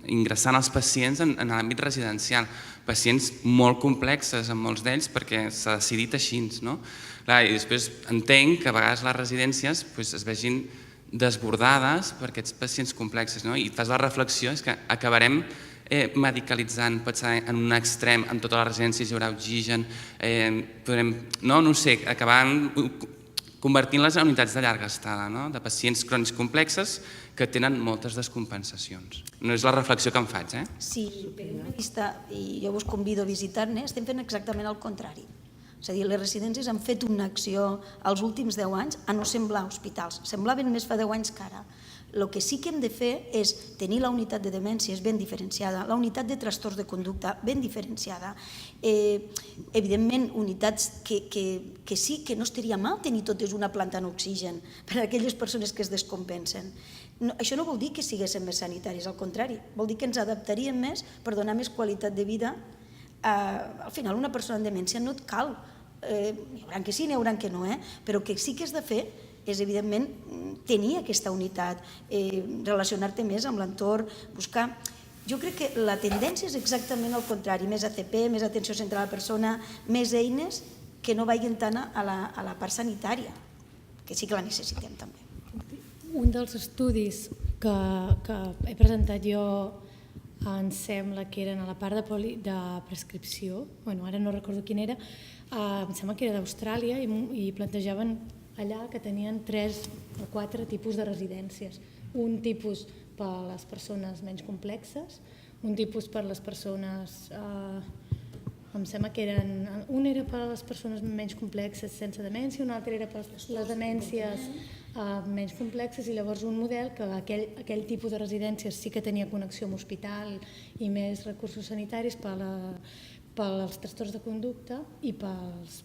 ingressant els pacients en l'àmbit residencial, pacients molt complexes en molts d'ells perquè s'ha decidit així, no? I després entenc que a vegades les residències es vegin desbordades per aquests pacients complexes, i fas la reflexió, és que acabarem medicalitzant, potser en un extrem, en totes les residències hi haurà oxigen, podrem, no sé, acabant convertint-les en unitats de llarga estada, de pacients crònics complexes que tenen moltes descompensacions. No és la reflexió que em faig, eh? Sí, per una vista, i jo us convido a visitar-ne, estem fent exactament el contrari. És a dir, les residències han fet una acció els últims 10 anys a no semblar hospitals. Semblaven més fa 10 anys que ara. El que sí que hem de fer és tenir la unitat de demències ben diferenciada, la unitat de trastorns de conducta ben diferenciada, evidentment unitats que sí que no estaria mal tenir totes una planta en oxigen per a aquelles persones que es descompensen. Això no vol dir que siguéssim més sanitaris, al contrari, vol dir que ens adaptaríem més per donar més qualitat de vida. Al final una persona amb demència no et cal, n'hi haurà que sí, n'hi haurà que no, però que sí que has de fer és, evidentment, tenir aquesta unitat, relacionar-te més amb l'entorn, buscar... Jo crec que la tendència és exactament el contrari, més ACP, més atenció centrada a la persona, més eines que no vagin tant a la part sanitària, que sí que la necessitem també. Un dels estudis que he presentat jo em sembla que eren a la part de prescripció, bueno, ara no recordo quin era, em sembla que era d'Austràlia i plantejaven allà que tenien 3 o 4 tipus de residències. Un tipus per a les persones menys complexes, un tipus per a les persones, em sembla que un era per a les persones menys complexes sense demència, un altre era per a les demències menys complexes i llavors un model que aquell tipus de residències sí que tenia connexió amb hospital i més recursos sanitaris pels trastorns de conducta i pels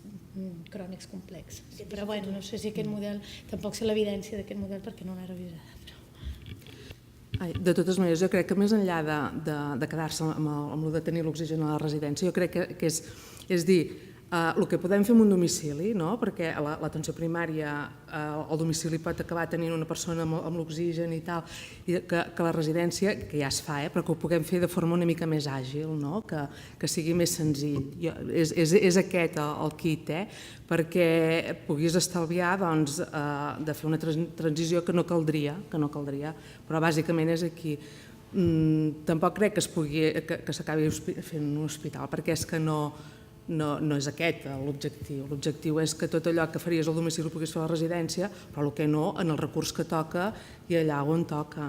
crònics complexes. Però bueno, no sé si aquest model, tampoc sé l'evidència d'aquest model perquè no l'he revisada. De totes maneres, jo crec que més enllà de quedar-se amb el de tenir l'oxigen a la residència, jo crec que és dir, el que podem fer en un domicili, perquè l'atenció primària al domicili pot acabar tenint una persona amb l'oxigen i tal, i que la residència, que ja es fa, però que ho puguem fer de forma una mica més àgil, que sigui més senzill. És aquest el kit, perquè puguis estalviar de fer una transició que no caldria, però bàsicament és aquí. Tampoc crec que s'acabi fent un hospital, perquè és que no és aquest l'objectiu. L'objectiu és que tot allò que faries al domicili ho puguis fer a la residència, però el que no, en el recurs que toca i allà on toca.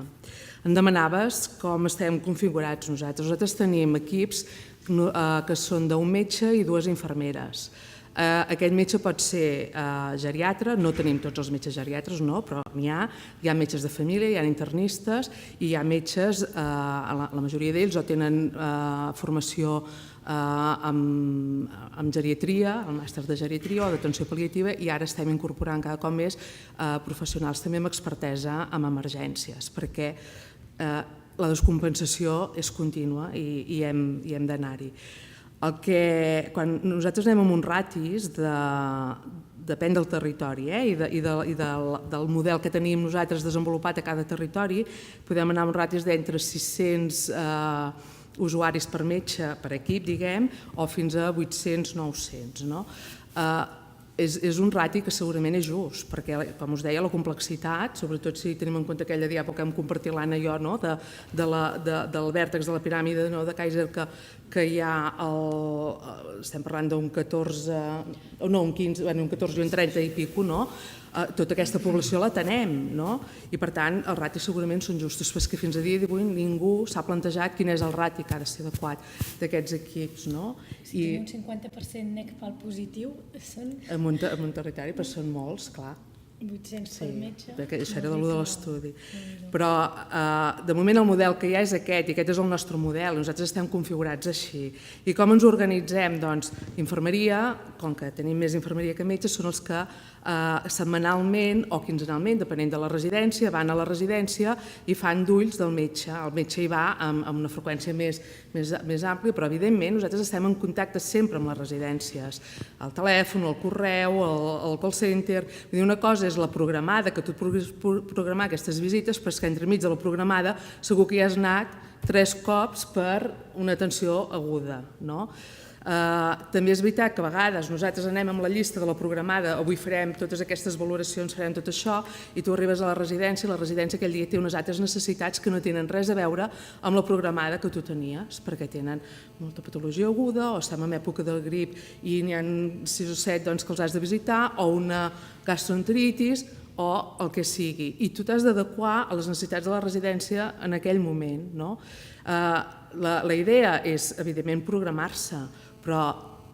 Em demanaves com estem configurats nosaltres. Nosaltres tenim equips que són d'un metge i 2 infermeres. Aquest metge pot ser geriatre, no tenim tots els metges geriatres, no, però n'hi ha metges de família, hi ha internistes i hi ha metges, la majoria d'ells o tenen formació amb geriatria, el màster de geriatria o d'atenció pal·liativa, i ara estem incorporant cada cop més professionals també amb expertesa en emergències, perquè la descompensació és contínua i hem d'anar-hi. Quan nosaltres anem amb uns ratis, depèn del territori i del model que tenim nosaltres desenvolupat a cada territori, podem anar amb uns ratis d'entre 600 usuaris per metge per equip, diguem, o fins a 800-900. És un rati que segurament és just, perquè, com us deia, la complexitat, sobretot si tenim en compte aquella diàpoca que hem compartit l'Anna i jo, del vèrtex de la piràmide de Kaiser, que hi ha, estem parlant d'un 14, no, un 15, un 14 i un 30 i pico, tota aquesta població la tenem, i per tant els ratis segurament són justos, però és que fins a dia d'avui ningú s'ha plantejat quin és el rati que ha de ser adequat d'aquests equips. Si tenim un 50% NECPAL positiu, són... En un territori, però són molts, clar. 800 per metge. Perquè això era de l'estudi. Però de moment el model que hi ha és aquest, i aquest és el nostre model, nosaltres estem configurats així. I com ens organitzem? Doncs infermeria, com que tenim més infermeria que metges, són els que setmanalment o quinzenalment, depenent de la residència, van a la residència i fan d'ulls del metge. El metge hi va amb una freqüència més àmplia, però evidentment nosaltres estem en contacte sempre amb les residències. El telèfon, el correu, el call center. Vull dir, una cosa és la programada, que tu et puguis programar aquestes visites, però és que entremig de la programada segur que hi has anat 3 cops per una atenció aguda. També és veritat que a vegades nosaltres anem amb la llista de la programada, avui farem totes aquestes valoracions, farem tot això, i tu arribes a la residència i la residència aquell dia té unes altres necessitats que no tenen res a veure amb la programada que tu tenies, perquè tenen molta patologia aguda o estem en època del grip i n'hi ha 6 o 7 que els has de visitar, o una gastroenteritis, o el que sigui. I tu t'has d'adequar a les necessitats de la residència en aquell moment. La idea és, evidentment, programar-se, però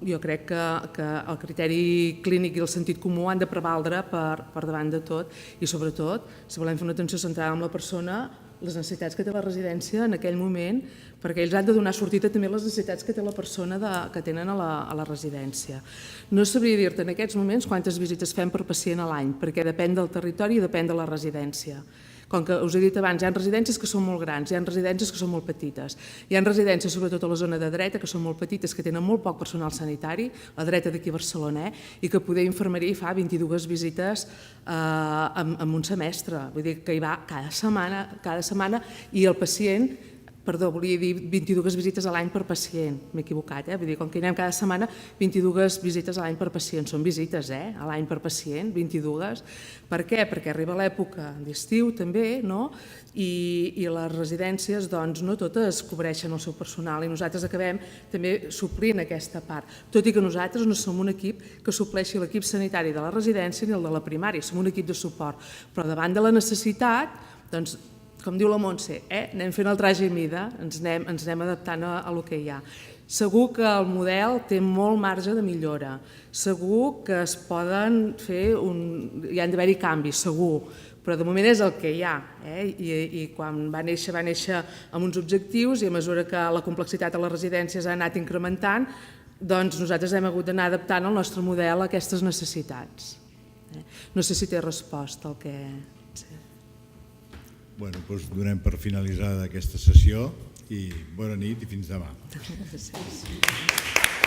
jo crec que el criteri clínic i el sentit comú han de prevaldre per davant de tot, i sobretot, si volem fer una atenció centrada en la persona, les necessitats que té la residència en aquell moment, perquè ells han de donar sortida també a les necessitats que té la persona que tenen a la residència. No sabria dir-te en aquests moments quantes visites fem per pacient a l'any, perquè depèn del territori i depèn de la residència. Com que us he dit abans, hi ha residències que són molt grans, hi ha residències que són molt petites. Hi ha residències, sobretot a la zona de dreta, que són molt petites, que tenen molt poc personal sanitari, la dreta d'aquí a Barcelona, i que poder infermeria hi fa 22 visites en un semestre. Vull dir que hi va cada setmana, i el pacient Perdó, volia dir 22 visites a l'any per pacient, m'he equivocat, vull dir, com que hi anem cada setmana, 22 visites a l'any per pacient, són visites, a l'any per pacient, 22. Per què? Perquè arriba l'època d'estiu també, no? I les residències, doncs, no totes cobreixen el seu personal i nosaltres acabem també suplint aquesta part, tot i que nosaltres no som un equip que supleixi l'equip sanitari de la residència ni el de la primària, som un equip de suport, però davant de la necessitat, doncs, com diu la Montse, anem fent el traje i mida, ens anem adaptant a lo que hi ha. Segur que el model té molt marge de millora, segur que es poden fer, hi han d'haver-hi canvis, segur, però de moment és el que hi ha, i quan va néixer amb uns objectius i a mesura que la complexitat de les residències ha anat incrementant, doncs nosaltres hem hagut d'anar adaptant el nostre model a aquestes necessitats. No sé si té resposta al que... Bueno, doncs donem per finalitzada aquesta sessió i bona nit i fins demà. Gràcies.